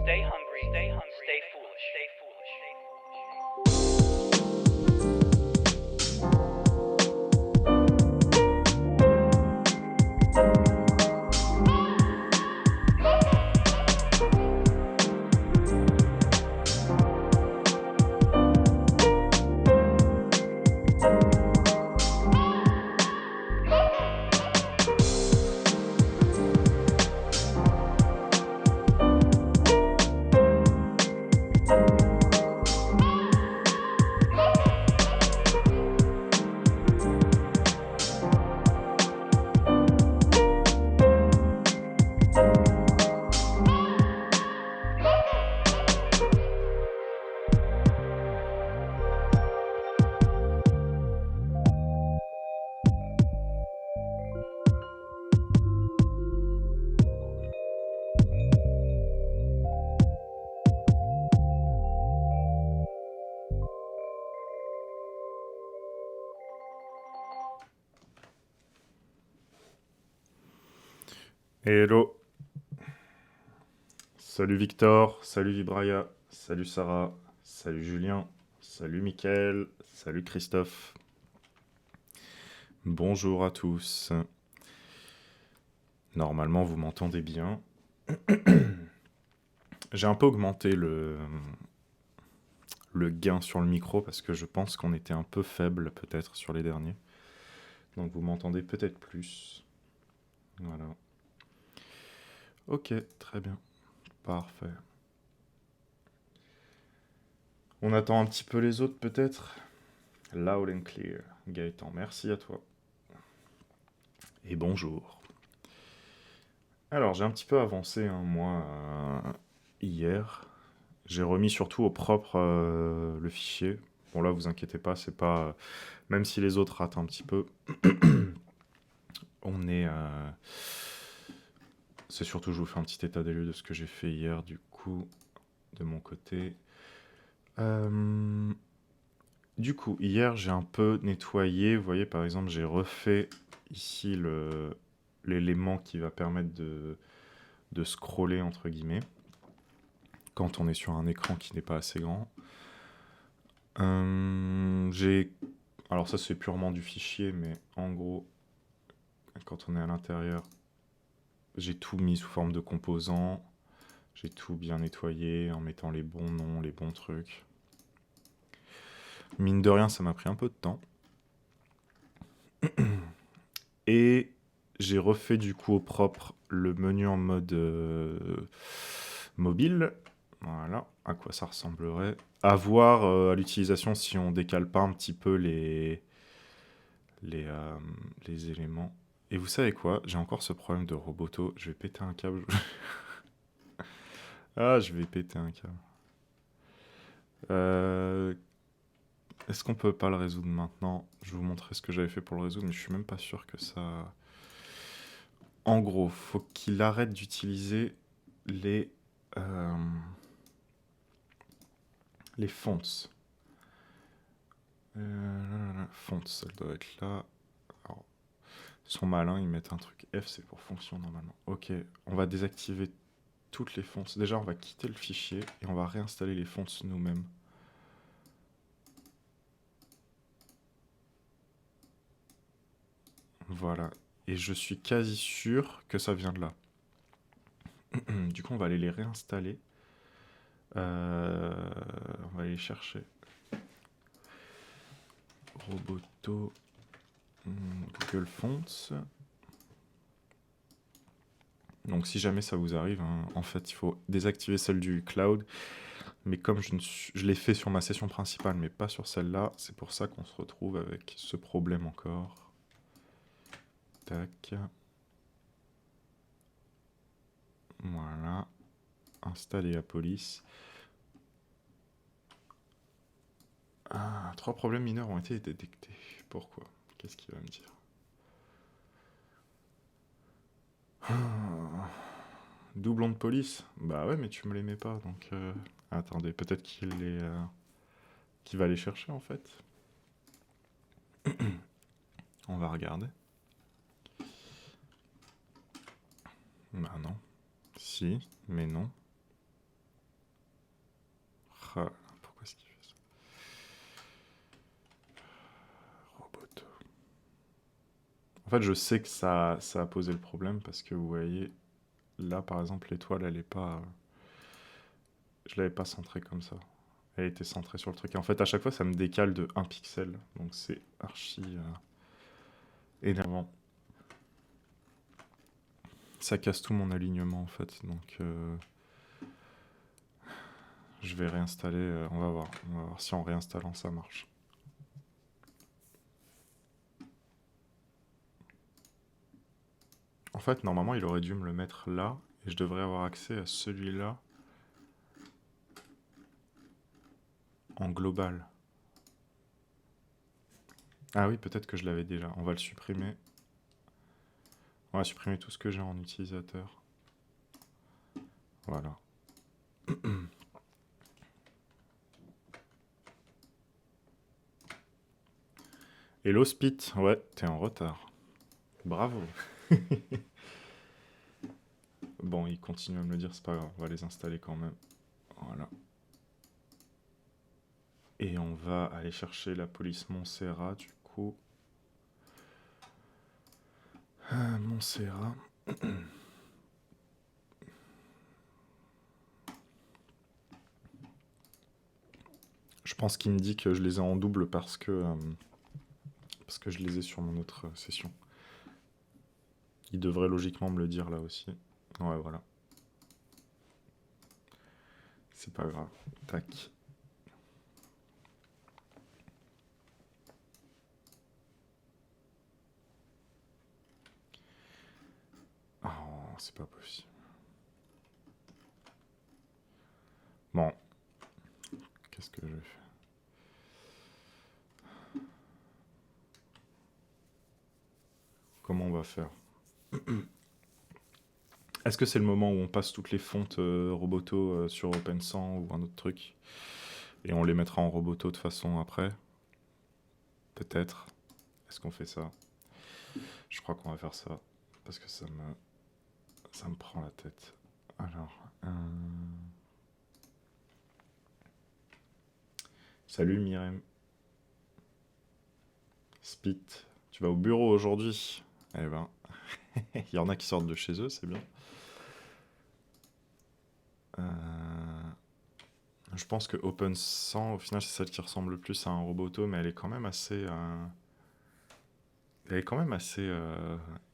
Stay hungry, stay foolish, stay foolish. Hello, salut Victor, salut Vibraya, salut Sarah, salut Julien, salut Mickaël, salut Christophe. Bonjour à tous. Normalement vous m'entendez bien. J'ai un peu augmenté le gain sur le micro parce que je pense qu'on était un peu faible peut-être sur les derniers. Donc vous m'entendez peut-être plus. Voilà. Ok, très bien. Parfait. On attend un petit peu les autres peut-être. Loud and clear. Gaëtan, merci à toi. Et bonjour. Alors, j'ai un petit peu avancé, moi, hier. J'ai remis surtout au propre le fichier. Bon, là, vous inquiétez pas, c'est pas... Même si les autres ratent un petit peu, on est... C'est surtout, je vous fais un petit état des lieux de ce que j'ai fait hier, du coup, de mon côté. Du coup, hier, j'ai un peu nettoyé. Vous voyez, par exemple, j'ai refait ici l'élément qui va permettre de scroller, entre guillemets, quand on est sur un écran qui n'est pas assez grand. Alors ça, c'est purement du fichier, mais en gros, quand on est à l'intérieur, j'ai tout mis sous forme de composants. J'ai tout bien nettoyé en mettant les bons noms, les bons trucs. Mine de rien, ça m'a pris un peu de temps. Et j'ai refait du coup au propre le menu en mode mobile. Voilà, à quoi ça ressemblerait. À voir à l'utilisation si on décale pas un petit peu les éléments. Et vous savez quoi? J'ai encore ce problème de roboto. Je vais péter un câble. Ah, je vais péter un câble. Est-ce qu'on peut pas le résoudre maintenant? Je vais vous montrer ce que j'avais fait pour le résoudre, mais je suis même pas sûr que ça... En gros, faut qu'il arrête d'utiliser les fonts. Fonts, ça doit être là. Alors, ils sont malins, ils mettent un truc F, c'est pour fonction normalement. Ok, on va désactiver toutes les fonts. Déjà, on va quitter le fichier et on va réinstaller les fonts nous-mêmes. Voilà. Et je suis quasi sûr que ça vient de là. Du coup, on va aller les réinstaller. On va aller les chercher. Roboto, Google Fonts. Donc si jamais ça vous arrive, hein, en fait, il faut désactiver celle du cloud. Mais comme je l'ai fait sur ma session principale, mais pas sur celle-là, c'est pour ça qu'on se retrouve avec ce problème encore. Tac. Voilà. Installer la police. Ah, 3 problèmes mineurs ont été détectés. Pourquoi? Qu'est-ce qu'il va me dire? Doublon de police? Bah ouais, mais tu me les mets pas, donc... Attendez, peut-être qu'il va les chercher, en fait. On va regarder. Bah non. Si, mais non. mettre... pourquoi est-ce qu'il fait ça? Roboto. En fait, je sais que ça a posé le problème parce que vous voyez, là par exemple, l'étoile, elle est pas... je l'avais pas centrée comme ça. Elle était centrée sur le truc. Et en fait, à chaque fois, ça me décale de 1 pixel. Donc c'est archi énervant. Ça casse tout mon alignement en fait. Donc je vais réinstaller. On va voir. On va voir si en réinstallant ça marche. En fait, normalement, il aurait dû me le mettre là. Et je devrais avoir accès à celui-là en global. Ah oui, peut-être que je l'avais déjà. On va le supprimer. On va supprimer tout ce que j'ai en utilisateur. Voilà. Hello Spit, ouais, t'es en retard. Bravo. Bon, il continue à me le dire, c'est pas grave, on va les installer quand même. Voilà. Et on va aller chercher la police Montserrat, du coup. Montserrat. Je pense qu'il me dit que je les ai en double parce que je les ai sur mon autre session. Il devrait logiquement me le dire là aussi. Ouais, voilà. C'est pas grave. Tac. Oh, c'est pas possible. Bon. Qu'est-ce que je fais? Comment on va faire? Est-ce que c'est le moment où on passe toutes les fontes Roboto sur OpenSAN ou un autre truc et on les mettra en Roboto de façon après? Peut-être. Est-ce qu'on fait ça? Je crois qu'on va faire ça parce que ça me prend la tête. Alors, salut Myrem. Spit, tu vas au bureau aujourd'hui? Eh ben, il y en a qui sortent de chez eux, c'est bien. Je pense que OpenSAN, au final, c'est celle qui ressemble le plus à un Roboto, mais elle est quand même assez... elle est quand même assez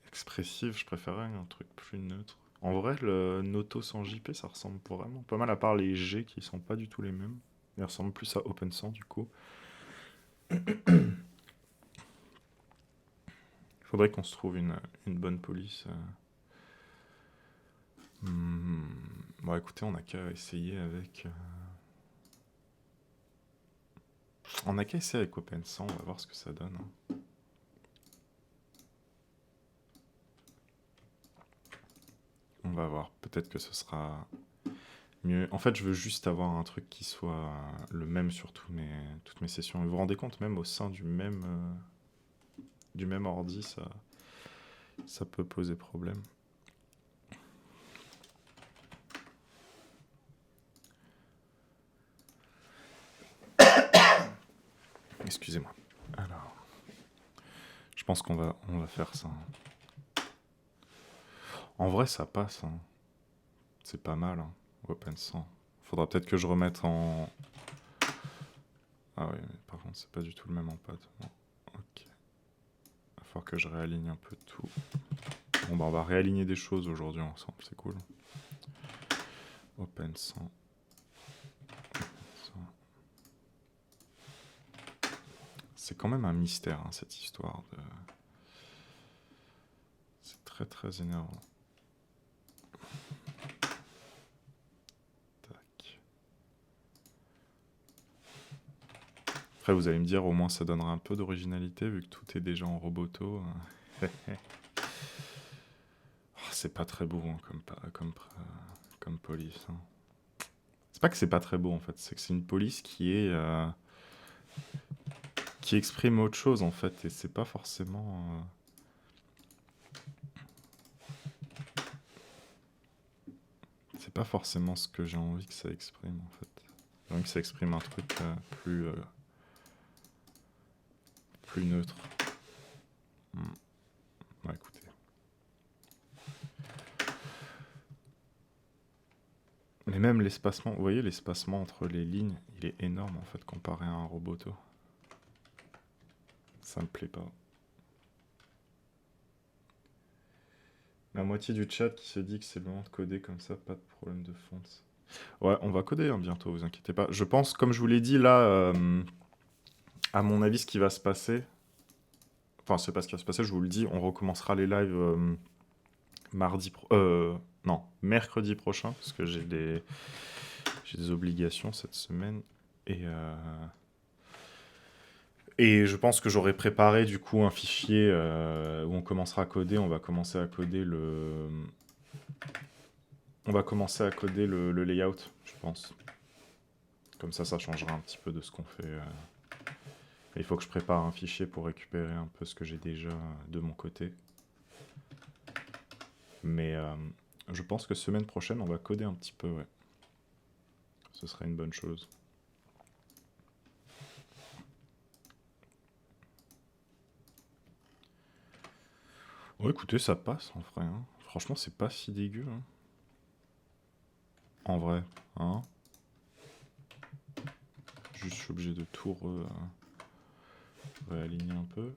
expressive. Je préférais un truc plus neutre. En vrai, le Noto sans JP, ça ressemble vraiment pas mal, à part les G qui sont pas du tout les mêmes. Ils ressemblent plus à OpenSAN, du coup. Il faudrait qu'on se trouve une bonne police. Bon, écoutez, on n'a qu'à essayer avec... On n'a qu'à essayer avec OpenSAN, on va voir ce que ça donne. On va voir, peut-être que ce sera mieux. En fait, je veux juste avoir un truc qui soit le même sur toutes mes sessions. Et vous vous rendez compte, même au sein du même ordi, ça peut poser problème. Excusez-moi. Alors, je pense qu'on va faire ça. En vrai, ça passe. C'est pas mal, OpenSAN. Faudra peut-être que je remette en... Ah oui, mais par contre, c'est pas du tout le même en pad. Bon, ok. Va falloir que je réaligne un peu tout. Bon, bah, on va réaligner des choses aujourd'hui ensemble, c'est cool. OpenSAN. C'est quand même un mystère, cette histoire de... C'est très très énervant. Tac. Après, vous allez me dire, au moins ça donnera un peu d'originalité, vu que tout est déjà en Roboto. C'est pas très beau comme police. C'est pas que c'est pas très beau, en fait. C'est que c'est une police qui exprime autre chose, en fait. Et c'est pas forcément... C'est pas forcément ce que j'ai envie que ça exprime, en fait. Donc ça exprime un truc plus neutre. Ouais, écoutez. Mais même l'espacement, vous voyez l'espacement entre les lignes, il est énorme en fait comparé à un Roboto. Ça me plaît pas. La moitié du chat qui se dit que c'est le moment de coder comme ça, pas de problème de fonte. Ouais, on va coder bientôt, vous inquiétez pas. Je pense, comme je vous l'ai dit, là, à mon avis, ce qui va se passer... Enfin, c'est pas ce qui va se passer, je vous le dis, on recommencera les lives mercredi prochain, parce que j'ai des obligations cette semaine. Et je pense que j'aurai préparé du coup un fichier où on commencera à coder. On va commencer à coder le layout, je pense. Comme ça changera un petit peu de ce qu'on fait. Il faut que je prépare un fichier pour récupérer un peu ce que j'ai déjà de mon côté. Mais je pense que semaine prochaine, on va coder un petit peu, ouais. Ce serait une bonne chose. Ouais, écoutez, ça passe en vrai. Hein. Franchement, c'est pas si dégueu. Hein. En vrai, hein. Juste, je suis obligé de tout réaligner un peu.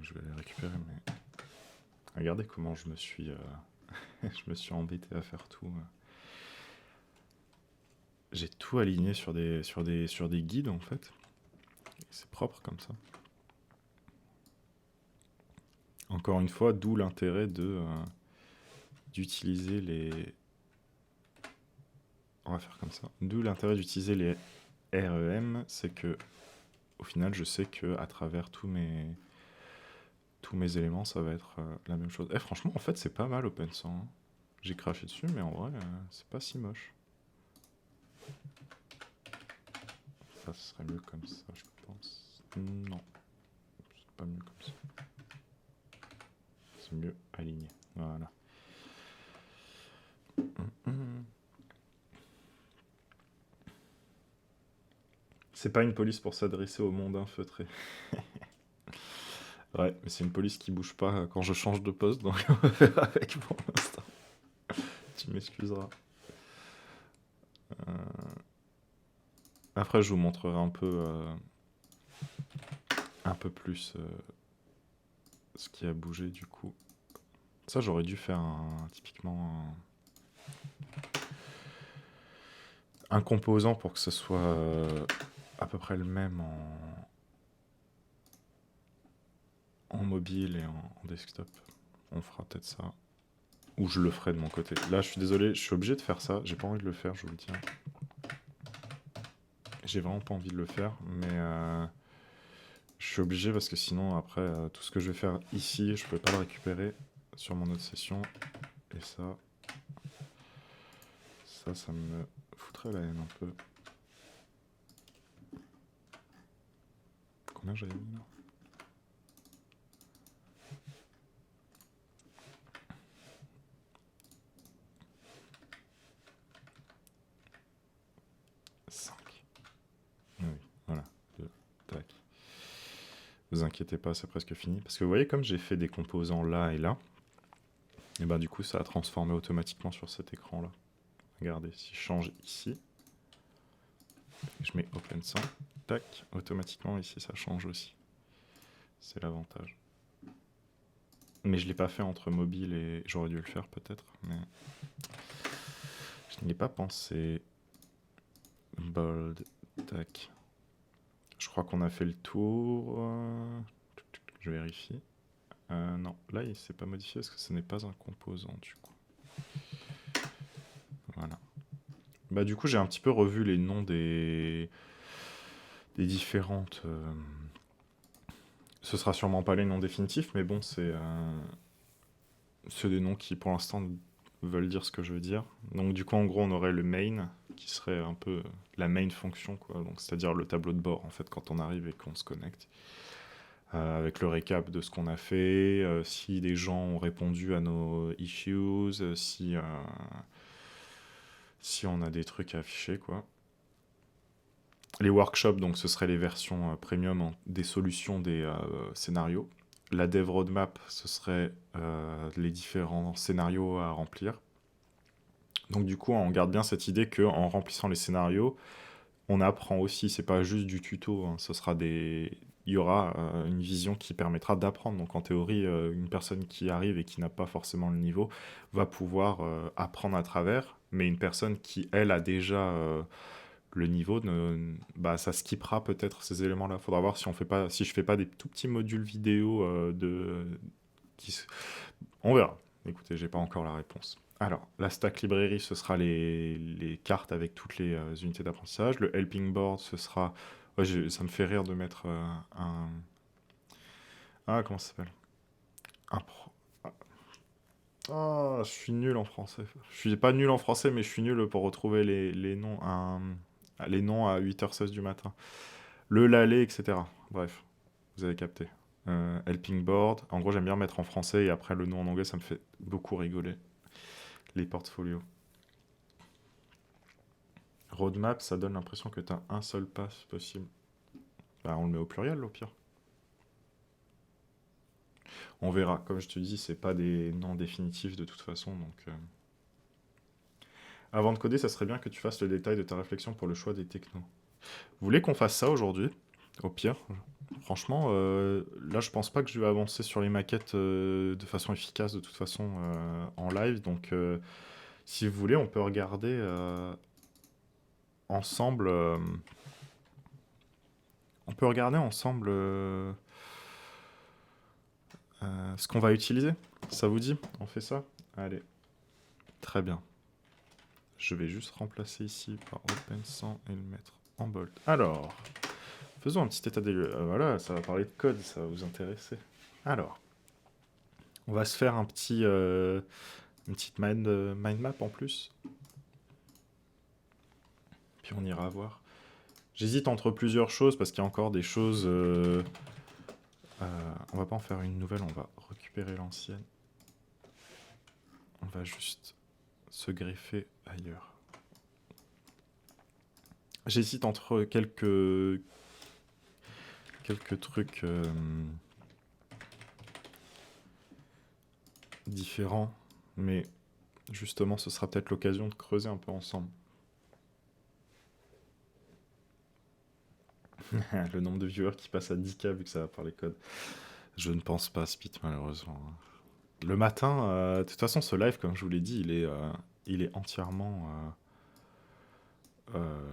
Je vais les récupérer, mais... Regardez comment je me suis... je me suis embêté à faire tout. J'ai tout aligné sur des guides, en fait. C'est propre comme ça. Encore une fois, d'où l'intérêt d'utiliser les... On va faire comme ça. D'où l'intérêt d'utiliser les REM, c'est que au final, je sais que à travers tous mes éléments, ça va être la même chose. Franchement, en fait, c'est pas mal OpenSang. Hein. J'ai craché dessus, mais en vrai, c'est pas si moche. Ça serait mieux comme ça, je pense. Non, c'est pas mieux comme ça. C'est mieux aligné. Voilà. C'est pas une police pour s'adresser au monde infeutré. Ouais, mais c'est une police qui bouge pas quand je change de poste, donc on va faire avec pour l'instant. Tu m'excuseras. Après, je vous montrerai un peu plus ce qui a bougé du coup. Ça, j'aurais dû faire typiquement un composant pour que ce soit à peu près le même en mobile et en desktop. On fera peut-être ça. Ou je le ferai de mon côté. Là, je suis désolé, je suis obligé de faire ça. J'ai pas envie de le faire, je vous le dis. J'ai vraiment pas envie de le faire, mais je suis obligé parce que sinon, après, tout ce que je vais faire ici, je peux pas le récupérer sur mon autre session. Et ça me foutrait la haine un peu. Combien j'avais mis là ? Oui, voilà. Tac. Vous inquiétez pas, c'est presque fini. Parce que vous voyez, comme j'ai fait des composants là et là, et ben du coup, ça a transformé automatiquement sur cet écran-là. Regardez, si je change ici, je mets OpenSang, tac, automatiquement ici, ça change aussi. C'est l'avantage. Mais je ne l'ai pas fait entre mobile et... J'aurais dû le faire peut-être, mais... Je n'y ai pas pensé. Bold, tac. Je crois qu'on a fait le tour. Je vérifie. Non, là il s'est pas modifié parce que ce n'est pas un composant du coup. Voilà. Bah du coup j'ai un petit peu revu les noms des différentes... Ce sera sûrement pas les noms définitifs, mais bon c'est des noms qui pour l'instant veulent dire ce que je veux dire. Donc du coup, en gros, on aurait le main, qui serait un peu la main fonction, quoi. Donc c'est-à-dire le tableau de bord, en fait, quand on arrive et qu'on se connecte. Avec le récap de ce qu'on a fait, si les gens ont répondu à nos issues, si on a des trucs à afficher, quoi. Les workshops, donc ce seraient les versions premium des solutions des scénarios. La dev roadmap, ce serait les différents scénarios à remplir. Donc du coup, on garde bien cette idée qu'en remplissant les scénarios, on apprend aussi, c'est pas juste du tuto, hein, il y aura une vision qui permettra d'apprendre. Donc en théorie, une personne qui arrive et qui n'a pas forcément le niveau va pouvoir apprendre à travers, mais une personne qui, elle, a déjà le niveau, ça skippera peut-être ces éléments-là. Faudra voir si je fais pas des tout petits modules vidéo qui, on verra. Écoutez, j'ai pas encore la réponse. Alors, la stack librairie, ce sera les cartes avec toutes les unités d'apprentissage. Le helping board, ce sera... Ouais, ça me fait rire de mettre un... Ah, comment ça s'appelle? Un pro... Ah, je suis nul en français. Je suis pas nul en français, mais je suis nul pour retrouver les noms, les noms à 8h16 du matin. Le lalé, etc. Bref, vous avez capté. Helping board. En gros, j'aime bien mettre en français et après le nom en anglais, ça me fait beaucoup rigoler. Les portfolios. Roadmap, ça donne l'impression que tu as un seul pass possible. Bah, on le met au pluriel, au pire. On verra. Comme je te dis, c'est pas des noms définitifs de toute façon. Donc, avant de coder, ça serait bien que tu fasses le détail de ta réflexion pour le choix des technos. Vous voulez qu'on fasse ça aujourd'hui? Au pire. Franchement, là, je pense pas que je vais avancer sur les maquettes de façon efficace de toute façon en live. Donc, si vous voulez, on peut regarder ensemble. On peut regarder ensemble ce qu'on va utiliser. Ça vous dit? On fait ça? Allez. Très bien. Je vais juste remplacer ici par Open100 et le mettre en bold. Alors, faisons un petit état des lieux. Voilà, ça va parler de code, ça va vous intéresser. Alors, on va se faire une petite mind map en plus. Puis on ira voir. J'hésite entre plusieurs choses parce qu'il y a encore des choses... on va pas en faire une nouvelle, on va récupérer l'ancienne. On va juste se greffer ailleurs. J'hésite entre quelques trucs différents, mais justement, ce sera peut-être l'occasion de creuser un peu ensemble. Le nombre de viewers qui passe à 10K vu que ça va parler code. Je ne pense pas, Spit, malheureusement. Le matin, de toute façon, ce live, comme je vous l'ai dit, il est entièrement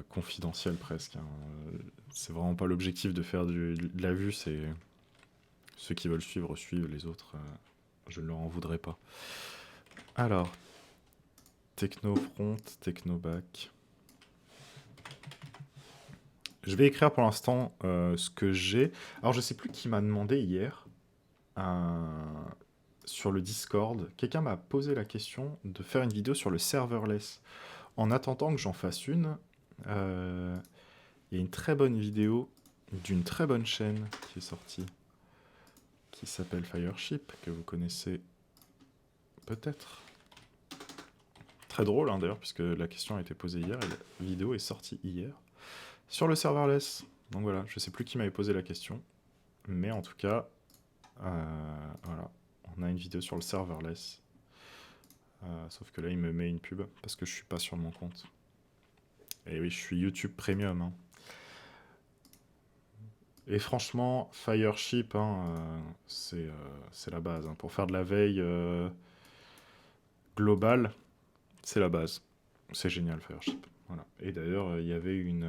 confidentiel presque. Hein. C'est vraiment pas l'objectif de faire de la vue, c'est ceux qui veulent suivre, suivent, les autres, je ne leur en voudrais pas. Alors, techno front, techno back. Je vais écrire pour l'instant ce que j'ai. Alors, je sais plus qui m'a demandé hier sur le Discord. Quelqu'un m'a posé la question de faire une vidéo sur le serverless. En attendant que j'en fasse une, il y a une très bonne vidéo d'une très bonne chaîne qui est sortie, qui s'appelle Fireship, que vous connaissez peut-être. Très drôle hein, d'ailleurs, puisque la question a été posée hier et la vidéo est sortie hier. Sur le serverless. Donc voilà, je sais plus qui m'avait posé la question. Mais en tout cas, voilà, on a une vidéo sur le serverless. Sauf que là, il me met une pub parce que je suis pas sur mon compte. Et oui, je suis YouTube Premium. Hein. Et franchement, Fireship, hein, c'est la base. Hein. Pour faire de la veille globale, c'est la base. C'est génial, Fireship. Voilà. Et d'ailleurs, il y avait une...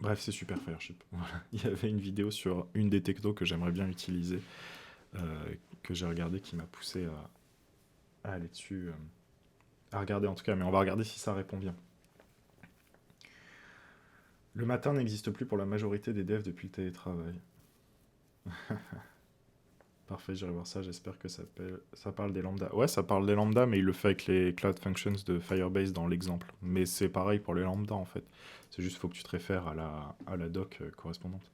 Bref, c'est super Fireship. Voilà. Il y avait une vidéo sur une des technos que j'aimerais bien utiliser, que j'ai regardé, qui m'a poussé à aller dessus. À regarder en tout cas, mais on va regarder si ça répond bien. Le matin n'existe plus pour la majorité des devs depuis le télétravail. Parfait, j'irai voir ça. J'espère que ça parle des lambdas. Ouais, ça parle des lambdas, mais il le fait avec les Cloud Functions de Firebase dans l'exemple. Mais c'est pareil pour les lambdas en fait. C'est juste faut que tu te réfères à la doc correspondante.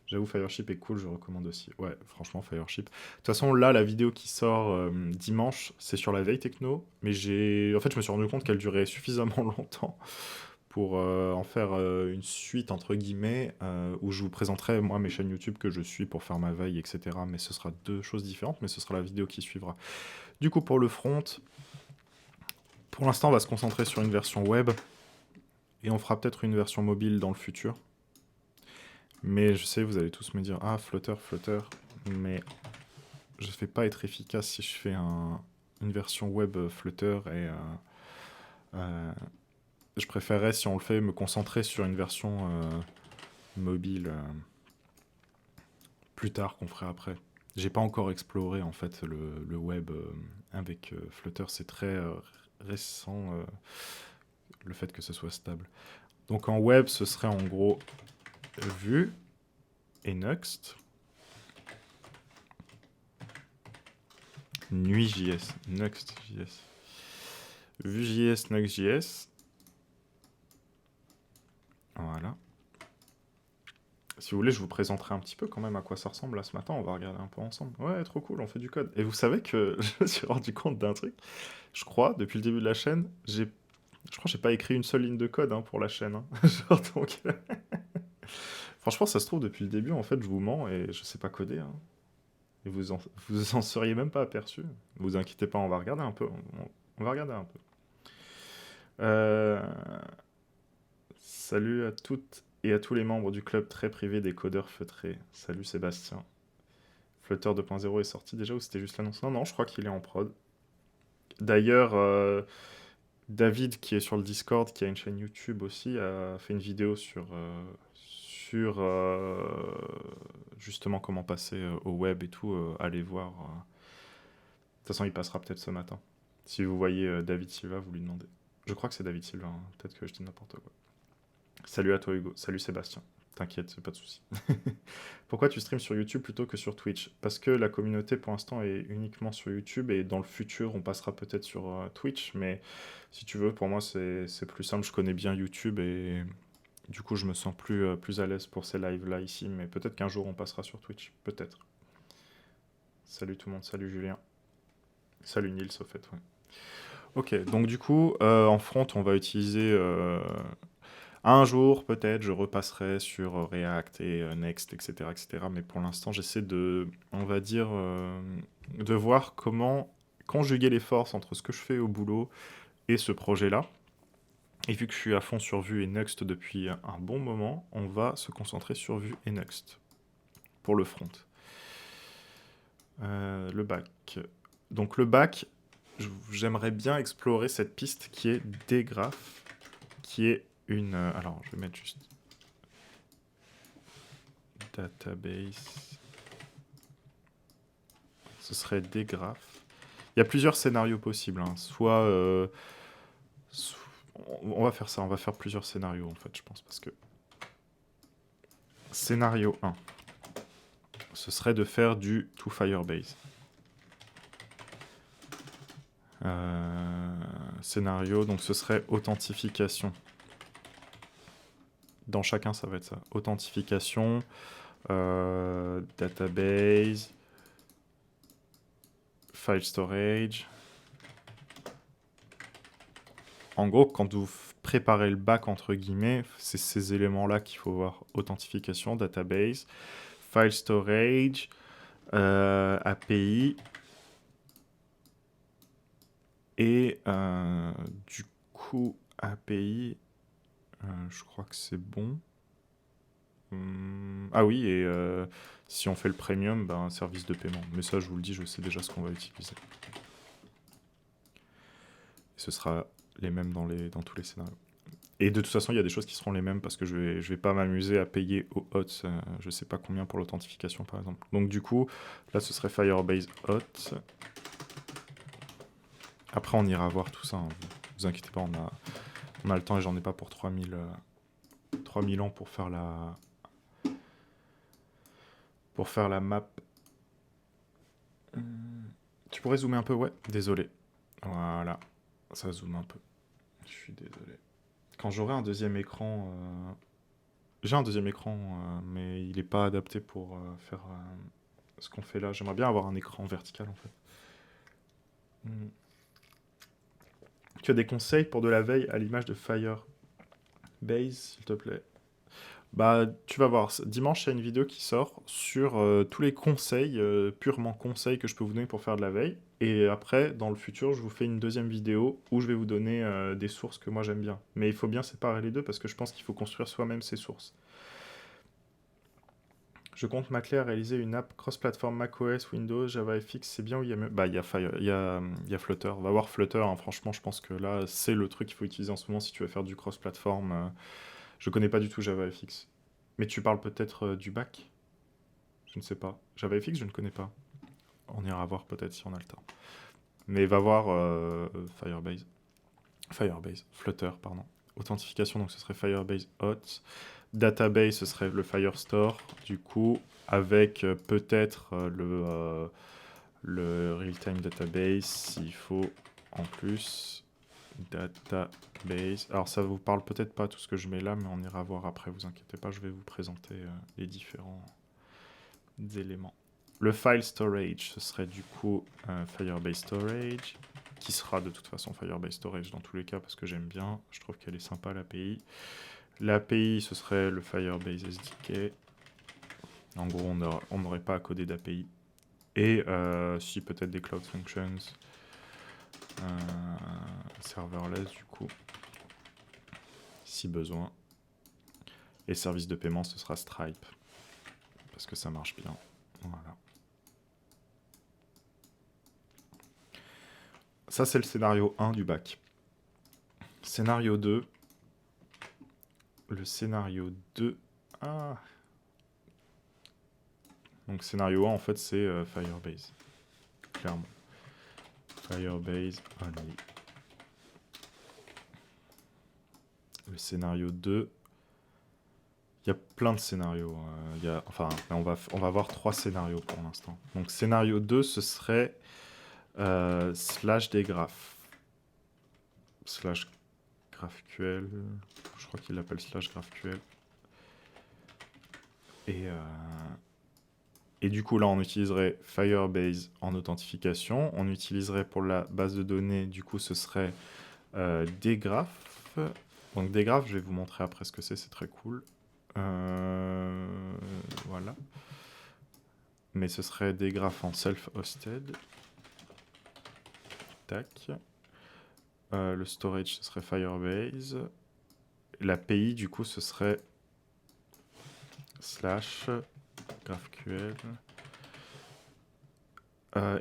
J'avoue, Fireship est cool, je recommande aussi. Ouais, franchement, Fireship. De toute façon, là, la vidéo qui sort dimanche, c'est sur la veille techno. Mais en fait, je me suis rendu compte qu'elle durait suffisamment longtemps pour en faire une suite, entre guillemets, où je vous présenterai, moi, mes chaînes YouTube que je suis pour faire ma veille, etc. Mais ce sera deux choses différentes, mais ce sera la vidéo qui suivra. Du coup, pour le front, pour l'instant, on va se concentrer sur une version web. Et on fera peut-être une version mobile dans le futur. Mais je sais, vous allez tous me dire, ah, Flutter, Flutter. Mais je ne vais pas être efficace si je fais une version web Flutter et je préférerais, si on le fait, me concentrer sur une version mobile plus tard qu'on ferait après. J'ai pas encore exploré en fait le web avec Flutter, c'est très récent le fait que ce soit stable. Donc en web, ce serait en gros Vue et Next. Nuit.js, Next.js. Vue.js, Next.js. Voilà. Si vous voulez, je vous présenterai un petit peu quand même à quoi ça ressemble là ce matin. On va regarder un peu ensemble. Ouais, trop cool, on fait du code. Et vous savez que je me suis rendu compte d'un truc. Je crois, depuis le début de la chaîne, je crois que j'ai pas écrit une seule ligne de code pour la chaîne. Genre, donc... Franchement, ça se trouve, depuis le début, en fait, je vous mens et je sais pas coder. Et vous en seriez même pas aperçu. Vous inquiétez pas, on va regarder un peu. On va regarder un peu. Salut à toutes et à tous les membres du club très privé des codeurs feutrés. Salut Sébastien. Flutter 2.0 est sorti déjà ou c'était juste l'annonce? Non, je crois qu'il est en prod. D'ailleurs, David, qui est sur le Discord, qui a une chaîne YouTube aussi, a fait une vidéo sur justement comment passer au web et tout. Allez voir. De toute façon, il passera peut-être ce matin. Si vous voyez David Silva, vous lui demandez. Je crois que c'est David Silva, peut-être que je dis n'importe quoi. Salut à toi Hugo, salut Sébastien. T'inquiète, c'est pas de souci. Pourquoi tu streams sur YouTube plutôt que sur Twitch? Parce que la communauté pour l'instant est uniquement sur YouTube et dans le futur on passera peut-être sur Twitch, mais si tu veux, pour moi c'est plus simple, je connais bien YouTube et du coup je me sens plus à l'aise pour ces lives là ici, mais peut-être qu'un jour on passera sur Twitch, peut-être. Salut tout le monde, salut Julien. Salut Nils au fait, ouais. Ok, donc du coup en front on va utiliser... Un jour, peut-être, je repasserai sur React et Next, etc., etc. Mais pour l'instant, j'essaie on va dire, de voir comment conjuguer les forces entre ce que je fais au boulot et ce projet-là. Et vu que je suis à fond sur Vue et Next depuis un bon moment, on va se concentrer sur Vue et Next pour le front. Le back. Donc le back, j'aimerais bien explorer cette piste qui est dgraph, qui est alors, je vais mettre juste database. Ce serait dgraph. Il y a plusieurs scénarios possibles. Soit, on va faire ça. On va faire plusieurs scénarios, en fait, je pense. Parce que... Scénario 1. Ce serait de faire du to Firebase. Scénario, donc ce serait authentification. Dans chacun, ça va être ça. Authentification, database, file storage. En gros, quand vous préparez le back, entre guillemets, c'est ces éléments-là qu'il faut voir. Authentification, database, file storage, API. Et du coup, API... je crois que c'est bon. Ah oui, et si on fait le premium, un service de paiement. Mais ça, je vous le dis, je sais déjà ce qu'on va utiliser. Et ce sera les mêmes dans tous les scénarios. Et de toute façon, il y a des choses qui seront les mêmes parce que je vais pas m'amuser à payer au hot, je sais pas combien pour l'authentification par exemple. Donc du coup, là ce serait Firebase hot. Après, on ira voir tout ça. Vous inquiétez pas, on a le temps et j'en ai pas pour 3000 ans pour faire la map Tu pourrais zoomer un peu? Ouais, désolé. Voilà, ça zoome un peu. Je suis désolé. Quand j'aurai un deuxième écran... J'ai un deuxième écran, mais il n'est pas adapté pour faire ce qu'on fait là. J'aimerais bien avoir un écran vertical, en fait. Hmm. Tu as des conseils pour de la veille à l'image de Firebase, s'il te plaît? Bah, tu vas voir, dimanche, il y a une vidéo qui sort sur tous les conseils, purement conseils que je peux vous donner pour faire de la veille. Et après, dans le futur, je vous fais une deuxième vidéo où je vais vous donner des sources que moi j'aime bien. Mais il faut bien séparer les deux parce que je pense qu'il faut construire soi-même ses sources. Je compte m'atteler à réaliser une app cross-platform macOS, Windows, JavaFX, c'est bien ou il y a mieux? Bah, il y a Flutter. Va voir Flutter, hein. Franchement, je pense que là, c'est le truc qu'il faut utiliser en ce moment si tu veux faire du cross-platform. Je connais pas du tout JavaFX. Mais tu parles peut-être du back? Je ne sais pas. JavaFX, je ne connais pas. On ira voir peut-être si on a le temps. Mais va voir Firebase. Flutter, pardon. Authentification, donc ce serait Firebase Hot. Database, ce serait le Firestore, du coup, avec peut-être le Real-Time Database, s'il faut en plus. Database. Alors ça vous parle peut-être pas tout ce que je mets là, mais on ira voir après, vous inquiétez pas, je vais vous présenter les différents éléments. Le file storage, ce serait du coup Firebase Storage, qui sera de toute façon Firebase Storage dans tous les cas, parce que j'aime bien, je trouve qu'elle est sympa l'API. L'API, ce serait le Firebase SDK. En gros, on n'aurait pas à coder d'API. Et si peut-être des Cloud Functions, serverless du coup, si besoin. Et service de paiement, ce sera Stripe, parce que ça marche bien. Voilà. Ça, c'est le scénario 1 du bac. Scénario 2. Le scénario 2... Ah. Donc scénario 1, en fait, c'est Firebase. Clairement. Firebase only. Le scénario 2... Il y a plein de scénarios. Enfin, on va voir 3 scénarios pour l'instant. Donc scénario 2, ce serait slash des graphes. Slash GraphQL. Je crois qu'il l'appelle slash GraphQL. Et du coup, là, on utiliserait Firebase en authentification. On utiliserait pour la base de données, du coup, ce serait dgraph. Donc dgraph, je vais vous montrer après ce que c'est très cool. Voilà. Mais ce serait dgraph en self-hosted. Tac. Le storage, ce serait Firebase. L'API, du coup, ce serait slash GraphQL.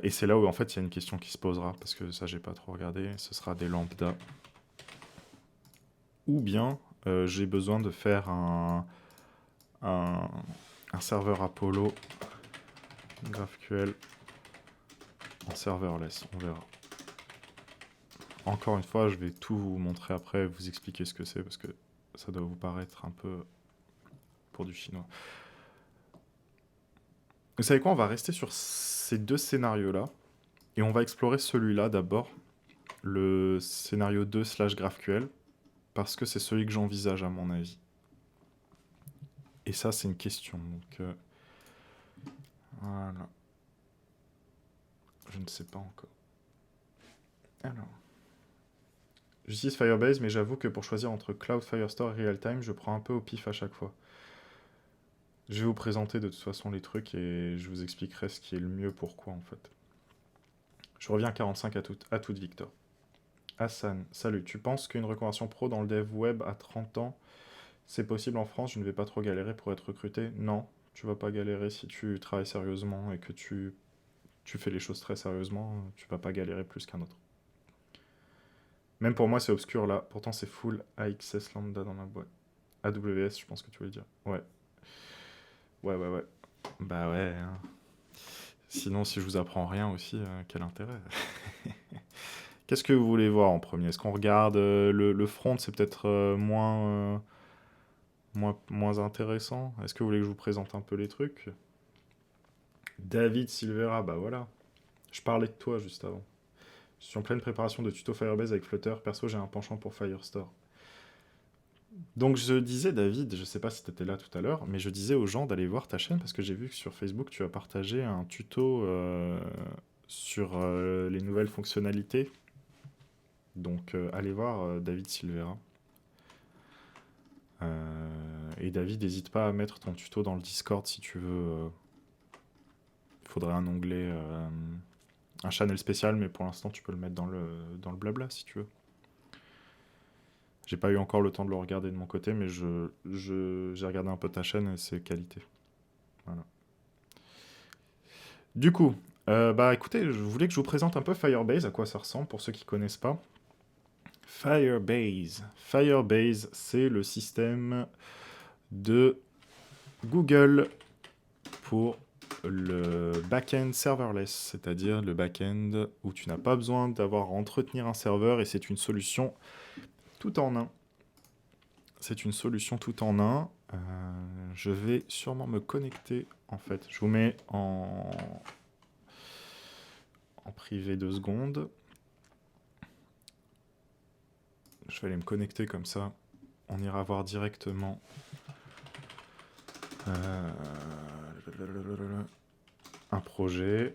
Et c'est là où, en fait, il y a une question qui se posera, parce que ça, j'ai pas trop regardé. Ce sera des lambda. Ou bien, j'ai besoin de faire un serveur Apollo GraphQL en serverless. On verra. Encore une fois, je vais tout vous montrer après, vous expliquer ce que c'est, parce que ça doit vous paraître un peu pour du chinois. Vous savez quoi? On va rester sur ces deux scénarios-là, et on va explorer celui-là d'abord, le scénario 2 slash GraphQL, parce que c'est celui que j'envisage à mon avis. Et ça, c'est une question. Donc, voilà. Je ne sais pas encore. Alors. J'utilise Firebase, mais j'avoue que pour choisir entre Cloud, Firestore et Realtime, je prends un peu au pif à chaque fois. Je vais vous présenter de toute façon les trucs et je vous expliquerai ce qui est le mieux pourquoi en fait. Je reviens à 45 à toute Victor. Hassan, salut. Tu penses qu'une reconversion pro dans le dev web à 30 ans, c'est possible en France? Je ne vais pas trop galérer pour être recruté? Non, tu vas pas galérer si tu travailles sérieusement et que tu fais les choses très sérieusement, tu vas pas galérer plus qu'un autre. Même pour moi, c'est obscur là. Pourtant, c'est full AXS Lambda dans ma boîte. AWS, je pense que tu voulais dire. Ouais. Ouais. Bah ouais. Hein. Sinon, si je vous apprends rien aussi, quel intérêt? Qu'est-ce que vous voulez voir en premier? Est-ce qu'on regarde le front? C'est peut-être moins intéressant. Est-ce que vous voulez que je vous présente un peu les trucs? David Silvera, bah voilà. Je parlais de toi juste avant. Je suis en pleine préparation de tuto Firebase avec Flutter. Perso, j'ai un penchant pour Firestore. Donc je disais, David, je sais pas si tu étais là tout à l'heure, mais je disais aux gens d'aller voir ta chaîne parce que j'ai vu que sur Facebook, tu as partagé un tuto sur les nouvelles fonctionnalités. Donc allez voir David Silvera. Et David, n'hésite pas à mettre ton tuto dans le Discord si tu veux. Il faudrait un onglet, un channel spécial, mais pour l'instant, tu peux le mettre dans le blabla si tu veux. J'ai pas eu encore le temps de le regarder de mon côté, mais j'ai regardé un peu ta chaîne et c'est qualité. Voilà. Du coup, bah écoutez, je voulais que je vous présente un peu Firebase, à quoi ça ressemble pour ceux qui connaissent pas. Firebase. Firebase, c'est le système de Google pour le back-end serverless, c'est-à-dire le back-end où tu n'as pas besoin d'avoir à entretenir un serveur et c'est une solution tout en un. C'est une solution tout en un. Je vais sûrement me connecter en fait. Je vous mets en privé 2 secondes. Je vais aller me connecter comme ça. On ira voir directement. Un projet.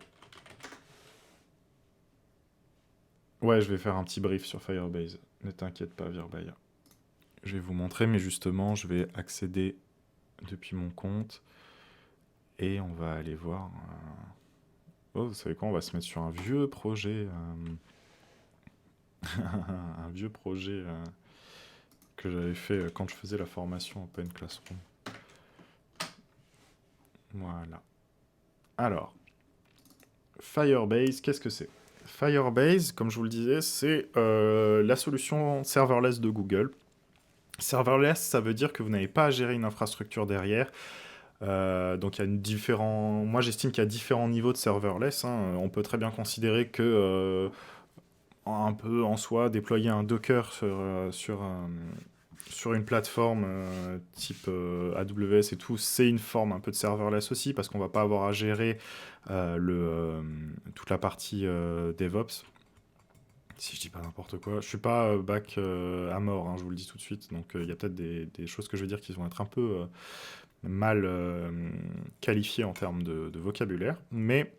Ouais, je vais faire un petit brief sur Firebase. Ne t'inquiète pas, Virbaya. Je vais vous montrer, mais justement, je vais accéder depuis mon compte. Et on va aller voir... Oh, vous savez quoi, on va se mettre sur un vieux projet. Un vieux projet que j'avais fait quand je faisais la formation Open Classroom. Voilà. Alors, Firebase, qu'est-ce que c'est? Firebase, comme je vous le disais, c'est la solution serverless de Google. Serverless, ça veut dire que vous n'avez pas à gérer une infrastructure derrière. Donc il y a moi j'estime qu'il y a différents niveaux de serverless. Hein. On peut très bien considérer que un peu en soi, déployer un Docker sur une plateforme type AWS et tout, c'est une forme un peu de serverless aussi, parce qu'on va pas avoir à gérer toute la partie DevOps. Si je dis pas n'importe quoi, je suis pas back à mort, hein, je vous le dis tout de suite, donc il y a peut-être des choses que je vais dire qui vont être un peu mal qualifiées en termes de vocabulaire, mais